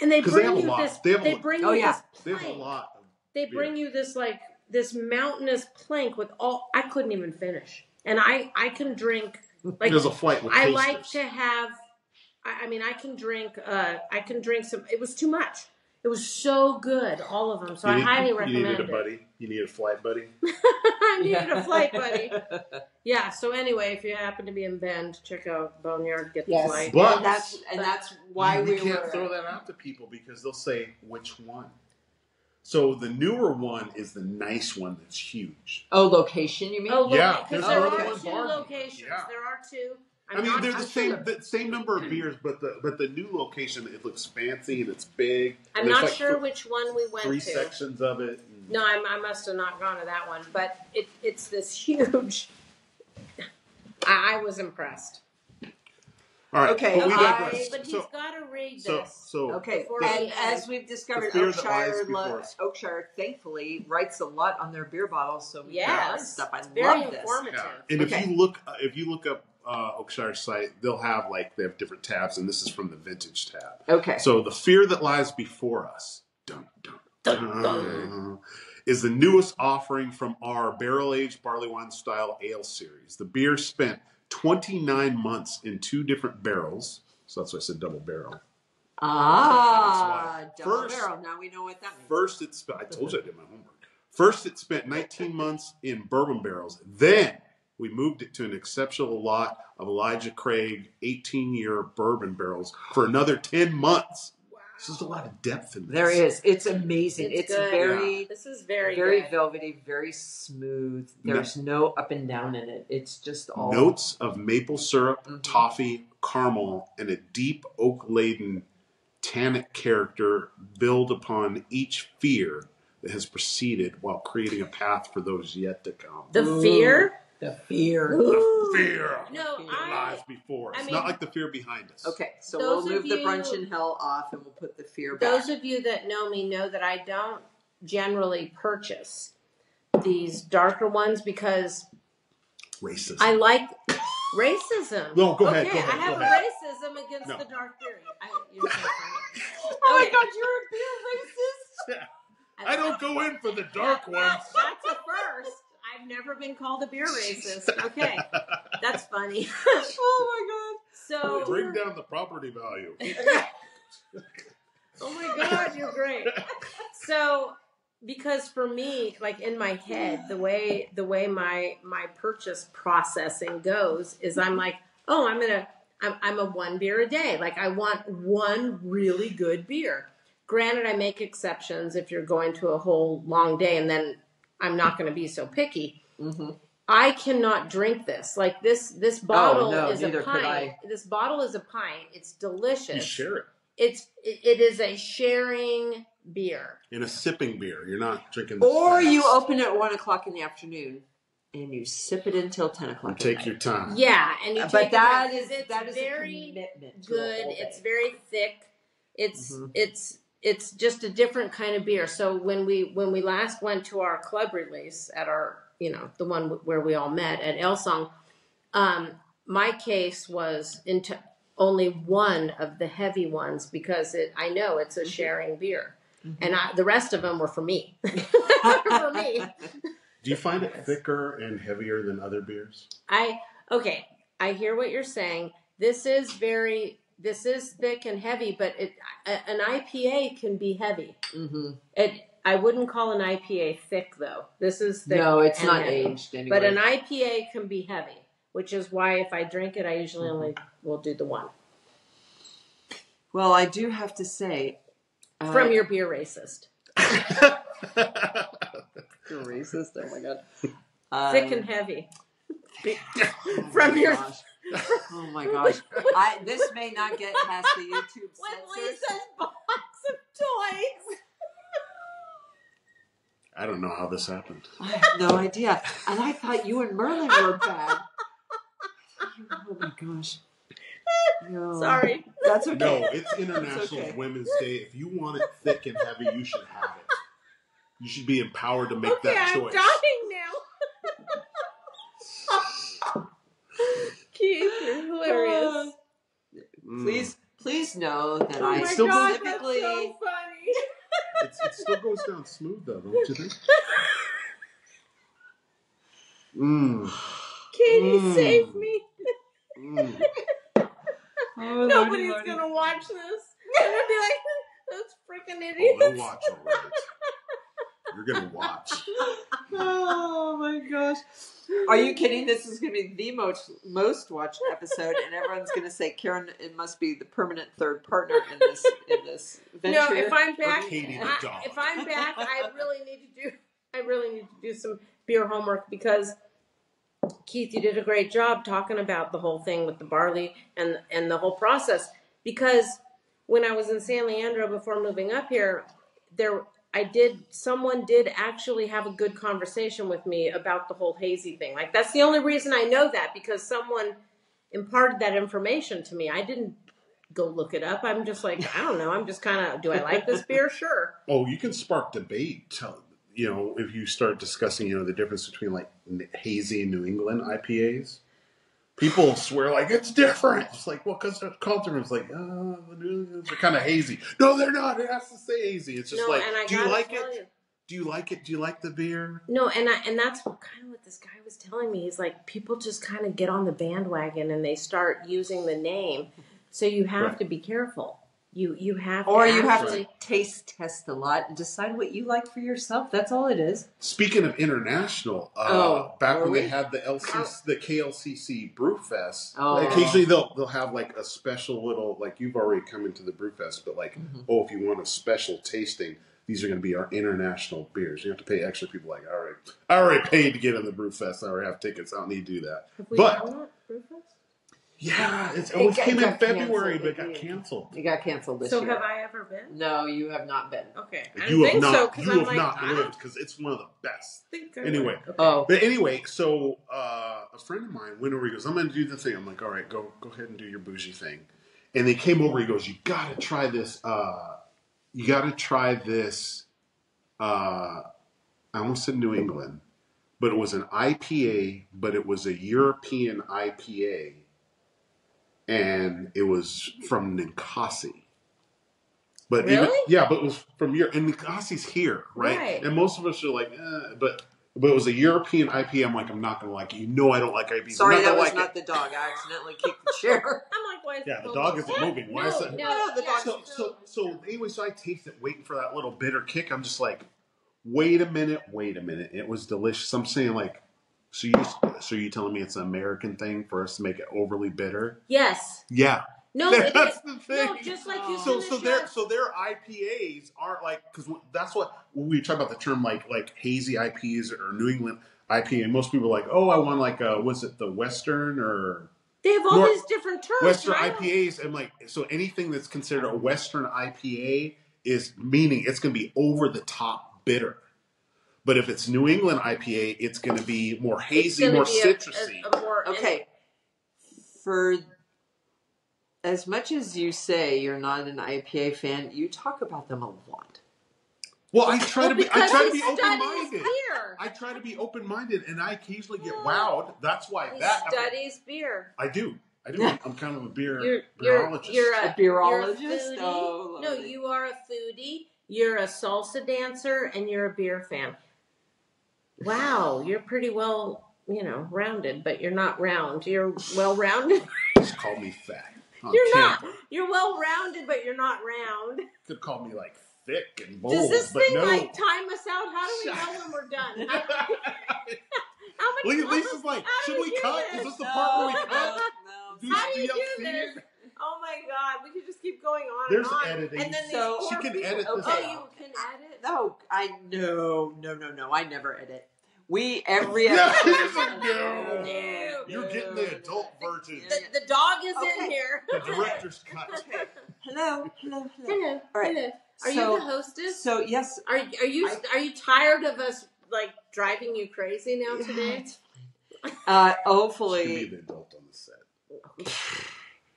and they 'Cause they bring have a you lot. this. They have a They lot. bring Oh, you yeah. this. They have a plank. lot of They beer. bring you this mountainous plank with all. I couldn't even finish, and I can drink like There's a flight with I tasters. like to have. I mean, I can drink. I can drink some. It was too much. It was so good, all of them. So I highly You recommend needed a it. buddy. You need a flight buddy. I needed a flight buddy. Yeah. So anyway, if you happen to be in Bend, check out Boneyard. Get the flight. But and that's why we we can't were. throw that out to people because they'll say which one. So the newer one is the nice one that's huge. Oh, location, you mean? Oh, Yeah, because there's there another are one, two Barney. locations. Yeah. There are two. I mean, they're the same number of beers, but the new location, it looks fancy and it's big. I'm There's not like sure which one we went three to. sections of it. And No, I must have not gone to that one, but it's this huge. I was impressed. All right. Okay, But he's got to read this. Okay, and as we've discovered, Oakshire, thankfully, writes a lot on their beer bottles, so we can learn stuff. I love this. Informative. Yeah. And if you look up Oakshire's site, they have different tabs, and this is from the vintage tab. Okay. So the fear that lies before us, is the newest offering from our barrel-aged barleywine style ale series. The beer spent 29 months in 2 different barrels. So that's why I said double barrel. Double barrel. Now we know what that means. I told you I did my homework. First, it spent 19 months in bourbon barrels. Then we moved it to an exceptional lot of Elijah Craig 18-year bourbon barrels for another 10 months. Wow. So there's a lot of depth in this. There is. It's amazing. It's very, this is very good. Velvety, very smooth. There's no up and down in it. It's just all notes of maple syrup, toffee, caramel, and a deep oak-laden tannic character build upon each fear that has proceeded while creating a path for those yet to come. The fear? The fear. The fear. No, that lies before us. It's not like the fear behind us. Okay, so we'll move the brunch in hell off and we'll put the fear back. Those of you that know me know that I don't generally purchase these darker ones because racism. I like racism. No, go ahead. I have racism against the dark beer. Oh my God, you're a beer racist? I don't go in for the dark ones. That's a first. I've never been called a beer racist. Okay. That's funny. Oh my God. So bring down the property value. Oh my God, you're great. So because for me, like in my head, the way my purchase processing goes is I'm like, oh, I'm a 1 beer a day. Like I want one really good beer. Granted, I make exceptions if you're going to a whole long day and then I'm not going to be so picky. Mm-hmm. I cannot drink this. Like this bottle is a pint. This bottle is a pint. It's delicious. You share it. It is a sharing beer. In a sipping beer. You're not drinking or you open it at 1 o'clock in the afternoon and you sip it until 10 o'clock. You take your time. Yeah, and you take but that is very a commitment to good. It's very thick. It's just a different kind of beer. So when we last went to our club release at our, the one where we all met at Elsong, my case was into only one of the heavy ones because I know it's a sharing beer, and the rest of them were for me. For me. Do you find it thicker and heavier than other beers? I hear what you're saying. This is thick and heavy, but an IPA can be heavy. Mm-hmm. I wouldn't call an IPA thick, though. This is thick. No, it's not heavy. aged anyway. But an IPA can be heavy, which is why if I drink it, I usually only will do the one. Well, I do have to say... From your beer racist. You're racist? Oh, my God. Thick and heavy. From your... Oh my gosh! This may not get past the YouTube censors. When Lisa's box of toys. I don't know how this happened. I have no idea, and I thought you and Merlin were bad. Oh my gosh! No. Sorry. That's okay. No, it's International Women's Day. If you want it thick and heavy, you should have it. You should be empowered to make that choice. I'm dying now. Keith, you're hilarious. Please know that I typically. That's so funny. It still goes down smooth, though, don't you think? KayDee, save me. Oh, Nobody's gonna watch this. They're gonna be like, those freaking idiots. Oh, they'll watch all right. You're gonna watch. Oh my gosh. Are you kidding? This is going to be the most watched episode, and everyone's going to say, Caryn, it must be the permanent third partner in this venture. No, if I'm back, I really need to do some beer homework because Keith, you did a great job talking about the whole thing with the barley and the whole process. Because when I was in San Leandro before moving up here, someone did actually have a good conversation with me about the whole hazy thing. Like, that's the only reason I know that, because someone imparted that information to me. I didn't go look it up. I'm just like, I don't know. I'm just kind of, do I like this beer? Sure. Oh, you can spark debate. If you start discussing, the difference between like hazy and New England IPAs. People swear like it's different. It's like, well, because they're called different. It's like, the New Englands are kind of hazy. No, they're not. It has to say hazy. It's just do you like it? Do you like it? Do you like the beer? No, and that's what this guy was telling me. He's like, people just kind of get on the bandwagon and they start using the name. So you have to be careful. You have to. Or you have to taste test a lot and decide what you like for yourself. That's all it is. Speaking of international, back when they had the KLCC Brewfest, occasionally they'll have like a special little, like, you've already come into the Brewfest, but like, if you want a special tasting, these are going to be our international beers. You have to pay extra. People like, all right, I already paid to get in the Brewfest. I already have tickets. I don't need to do that. Have we done that Brewfest? Yeah, it always came in February, but it got canceled. It got canceled this year. So have I ever been? No, you have not been. Okay. You have not lived, because it's one of the best. Anyway. But anyway, so a friend of mine went over, he goes, I'm going to do the thing. I'm like, all right, go ahead and do your bougie thing. And they came over, he goes, you got to try this, I almost said New England, but it was an IPA, but it was a European IPA. And it was from Ninkasi. But really? But it was from Europe. And Ninkasi's here, right? And most of us are like, but it was a European IPA. I'm like, I'm not going to like it. I don't like IPAs. Sorry, that was not the dog. I accidentally kicked the chair. I'm like, why is the dog isn't moving. Why is that? No, the dog. So anyway, so I tasted it, waiting for that little bitter kick. I'm just like, wait a minute. It was delicious. I'm saying like, so you telling me it's an American thing for us to make it overly bitter? Yes. Yeah. No, that's the thing. No, just like you. So their IPAs aren't like, because that's what when we talk about the term like hazy IPAs or New England IPA. And most people are like, oh, I want like was it the Western or they have all these different terms. Western IPAs, and like so anything that's considered a Western IPA is meaning it's going to be over the top bitter. But if it's New England IPA, it's going to be more hazy, more citrusy. Okay. For as much as you say you're not an IPA fan, you talk about them a lot. Well, I try to be open-minded. I try to be open-minded, and I occasionally get wowed. That's why he studies beer. I do. I'm kind of a beerologist. You're a beerologist? You're a no, you are a foodie. You're a salsa dancer, and you're a beer fan. Wow, you're pretty well, rounded, but you're not round. You're well-rounded. Just call me fat. You're not. You're well-rounded, but you're not round. Could call me like thick and bold. Does this thing no. like time us out? How do we know when we're done? How much? Lisa's like, should we cut? Is this the part where we cut? No. How do you do this? Oh my God, we could just keep going on. There's and on. editing. And then she can edit this. Oh, you can edit? No, no. I never edit. Every episode. No. You're getting the adult version. The dog is in here. The director's cut. Okay. Hello. All right. Hello. Are you the hostess? So yes. Are you tired of us like driving you crazy now today? It's fine. Hopefully. She can be the adult on the set.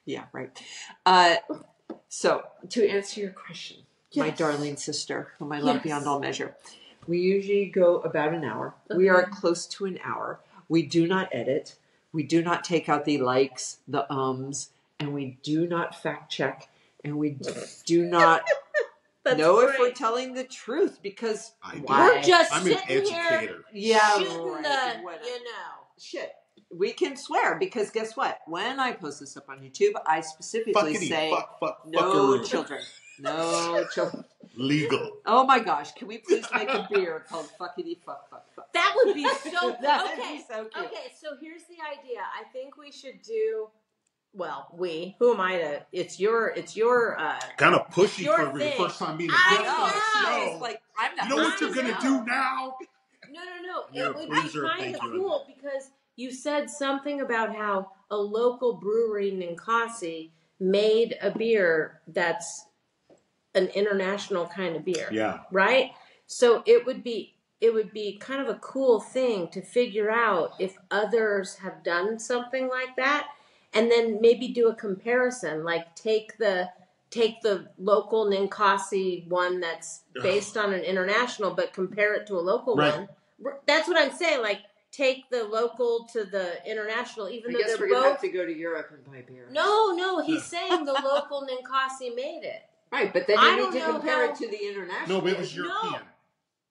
Yeah, right. So to answer your question, my darling sister, whom I love beyond all measure, we usually go about an hour. Okay. We are close to an hour. We do not edit. We do not take out the likes, the and we do not fact check, and we do not know if we're telling the truth because we're just I'm sitting an educator. Here shooting shit. We can swear because guess what? When I post this up on YouTube, I specifically say no children. No children. Legal. Oh my gosh! Can we please make a beer called Fuckity Fuck Fuck Fuck? That would be so. That would be so cute. Okay, so here's the idea. I think we should do. Well, who am I to? It's your kind of pushy your for thing. the first time being a I guest. know. It's like I'm not. You know what you're gonna do now? No. You're It would be kind of cool because you said something about how a local brewery, Ninkasi, made a beer that's an international kind of beer. Yeah. Right? So it would be kind of a cool thing to figure out if others have done something like that, and then maybe do a comparison. Like take the local Ninkasi one that's based on an international, but compare it to a local one. That's what I'm saying. Like take the local to the international, even though they're we're both. Gonna have to go to Europe and buy beer. No, he's saying the local Ninkasi made it. Right, but then you need to compare it to the international. No, but it was European. No.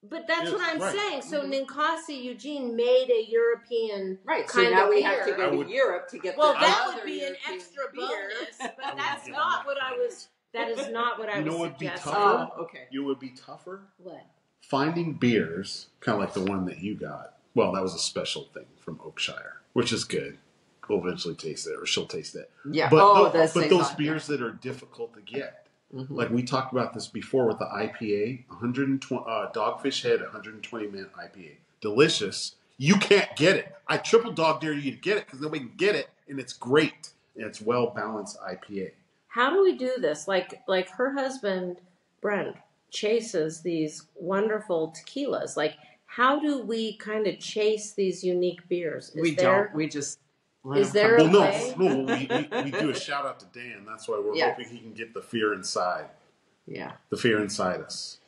But that's what I'm saying. So Ninkasi Eugene made a European kind of beer. So now we have to go to Europe to get that would be an extra bonus, but that's not what I was. That is not what I was suggesting. Be tougher? Oh, okay. You would be tougher? What? Finding beers, kind of like the one that you got. Well, that was a special thing from Oakshire, which is good. We'll eventually taste it, or she'll taste it. Yeah. But those beers that are difficult to get. Mm-hmm. Like we talked about this before with the IPA, 120 Dogfish Head 120-minute IPA. Delicious. You can't get it. I triple dog dare you to get it because nobody can get it, and it's great. And it's well-balanced IPA. How do we do this? Like her husband, Brent, chases these wonderful tequilas. Like, how do we kind of chase these unique beers? We don't. We just... Is there a way? No, we do a shout out to Dan. That's why we're hoping he can get the fear inside. Yeah. The fear inside us.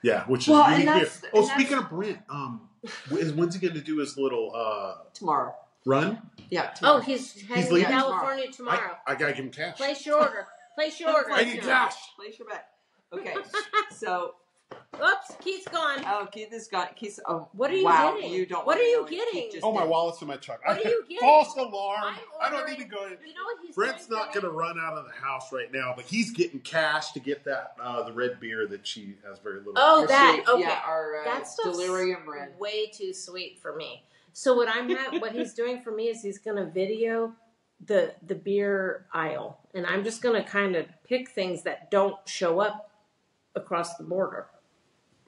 Yeah, which is unique beer. Speaking of Brent, when's he going to do his little tomorrow run? Yeah, tomorrow. Oh, he's heading to California tomorrow. I got to give him cash. Place your order. I need cash. Place your bet. Okay, so... Oops, Keith's gone. Oh, Keith is gone. Keith's. Oh, what are you getting? You don't. What are you getting? My wallet's in my truck. What are you getting? False alarm. I don't need to go in. You know what he's Brent's not going to run out of the house right now, but he's getting cash to get that the red beer that she has very little. Oh, that okay. Yeah, our that's delirium red. Way too sweet for me. So what he's doing for me is he's going to video the beer aisle, and I'm just going to kind of pick things that don't show up across the border.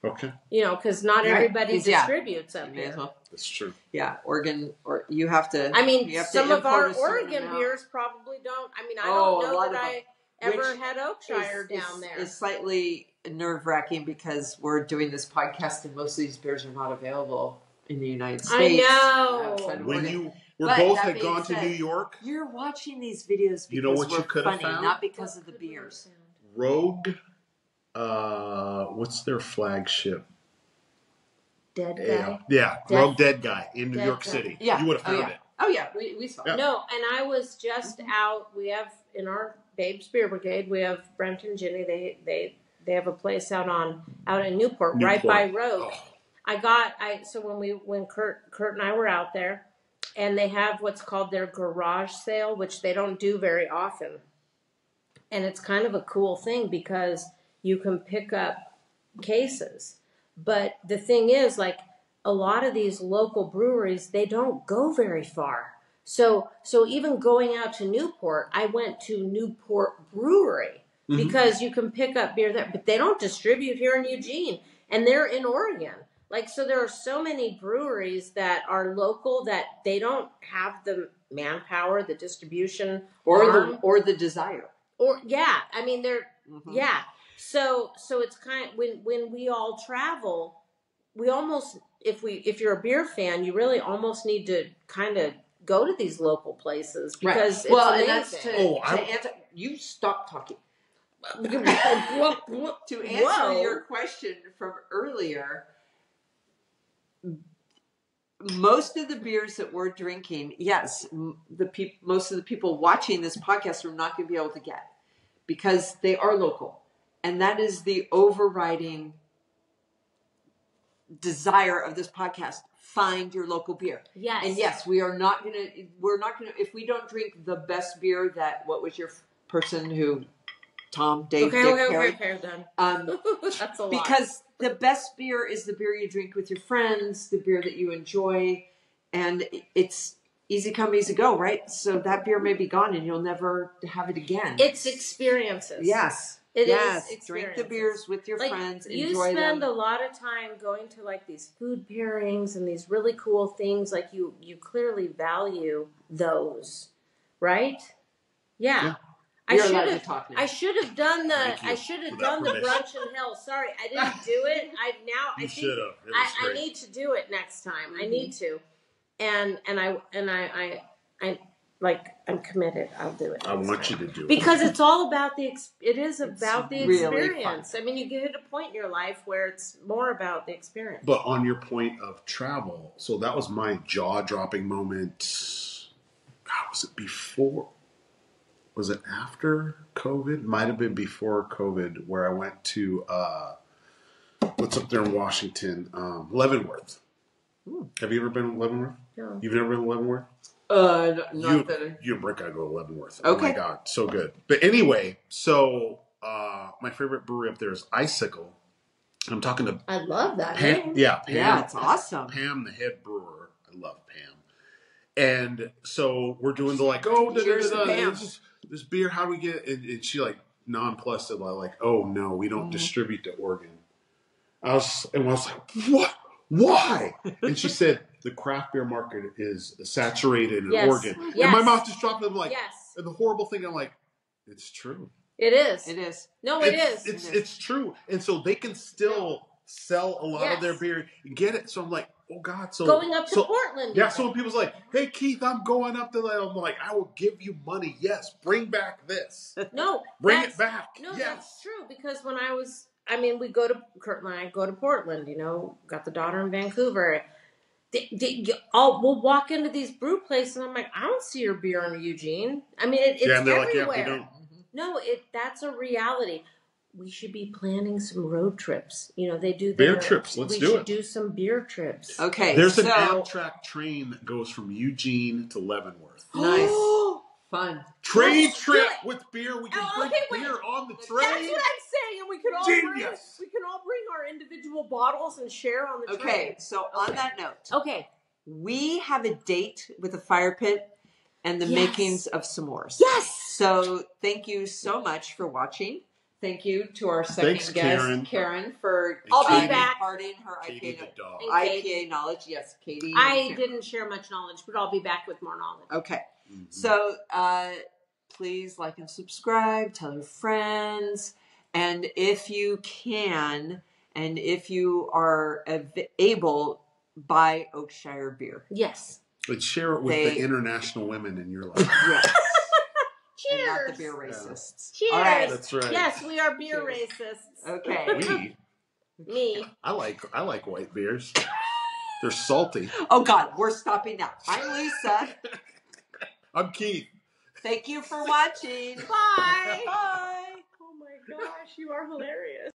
Okay. You know, because not everybody distributes up here. Well. That's true. Yeah, Oregon, or you have to. I mean, some of our Oregon beers probably don't. I mean, I don't know that I ever had Oakshire down there. It's slightly nerve-wracking because we're doing this podcast and most of these beers are not available in the United States. I know. When you both had gone to New York, you're watching these videos because what you could have found? Not because of the beers. Rogue. What's their flagship? Dead Guy? Yeah, Rogue Dead Guy in New York City. Yeah. You would have found it. Oh, yeah, we saw it. No, and I was just out. We have, in our Babes Beer Brigade, we have Brent and Ginny. They have a place out in Newport, right by Rogue. Oh. So when Kurt and I were out there, and they have what's called their garage sale, which they don't do very often. And it's kind of a cool thing because you can pick up cases. But the thing is, like, a lot of these local breweries, they don't go very far. So even going out to Newport, I went to Newport Brewery because you can pick up beer there. But they don't distribute here in Eugene. And they're in Oregon. Like, so there are so many breweries that are local that they don't have the manpower, the distribution. Or the desire. I mean, they're, So it's kind of, when we all travel, we almost, if you're a beer fan, you really almost need to kind of go to these local places because it's amazing. You stop talking. To answer your question from earlier, most of the beers that we're drinking, yes, most of the people watching this podcast are not going to be able to get because they are local. And that is the overriding desire of this podcast. Find your local beer. Yes. And yes, we're not going to, if we don't drink the best beer what was your person who, Tom, Dave, Dick, Harry, done. That's a lot. Because the best beer is the beer you drink with your friends, the beer that you enjoy, and it's easy come, easy go, right? So that beer may be gone and you'll never have it again. It's experiences. Yes. It is drink the beers with your friends, enjoy them. You spend a lot of time going to like these food pairings and these really cool things. Like you clearly value those, right? Yeah. I You're should allowed to have. talk now. I should have done the. Thank you I should have for that done the permission. brunch in hell. Sorry, I didn't do it. I You think should have. I need to do it next time. I need to, and I like I'm committed. I'll do it. I want you to do it because it's all about the. It is about the really experience. I mean, you get a point in your life where it's more about the experience. But on your point of travel, so that was my jaw-dropping moment. God, was it before? Was it after COVID? Might have been before COVID, where I went to what's up there in Washington, Leavenworth. Have you ever been to Leavenworth? No. You've never been to Leavenworth? You and Brick gotta go to Leavenworth. Okay. Oh my God, so good. But anyway, so my favorite brewery up there is Icicle. I'm talking to I love that Pam. name. Yeah, Pam. Yeah, it's awesome. Pam, the head brewer. I love Pam. And so we're doing the like, oh, Cheers to Pam. This beer, how do we get it? And she like nonplussed it, like, oh no, we don't distribute to Oregon. I was like, what? Why? And she said the craft beer market is saturated in Oregon. Yes. And my mouth just dropped. I'm like, Yes. and the horrible thing. I'm like, it's true. It is. It is. No, it is. It's true. And so they can still sell a lot of their beer and get it. So I'm like, oh God. So going up to Portland. Yeah. So when people's like, hey Keith, I'm going up to that. I'm like, I will give you money. Yes. Bring back this. No. Bring it back. No, yes. that's true. Because when we go to, Kurt and I go to Portland, got the daughter in Vancouver. We'll walk into these brew places and I'm like, I don't see your beer in Eugene. I mean, it's and they're everywhere. like, yeah, we don't. No, that's a reality. We should be planning some road trips. They do beer trips. Let's do it. We should do some beer trips. Okay. There's an Amtrak train that goes from Eugene to Leavenworth. Nice. Fun. Train trip with beer. We can drink beer on the train. That's what I'm saying. And we can all bring our individual bottles and share on the train. Okay. So on that note. Okay. We have a date with a fire pit and the makings of s'mores. Yes. So thank you so much for watching. Thank you to our second guest, Caryn, for imparting her IPA knowledge. Yes, KayDee. I didn't share much knowledge, but I'll be back with more knowledge. Okay. Mm-hmm. So please like and subscribe, tell your friends, and if you can, and if you are able, buy Oakshire beer. Yes. But share it with the international women in your life. Yes. Cheers. And not the beer racists. Cheers. All right. That's right. Yes, we are beer racists. Okay. Me. I like white beers. They're salty. Oh God, we're stopping now. I'm Lisa. I'm Keith. Thank you for watching. Bye. Bye. Oh my gosh, you are hilarious.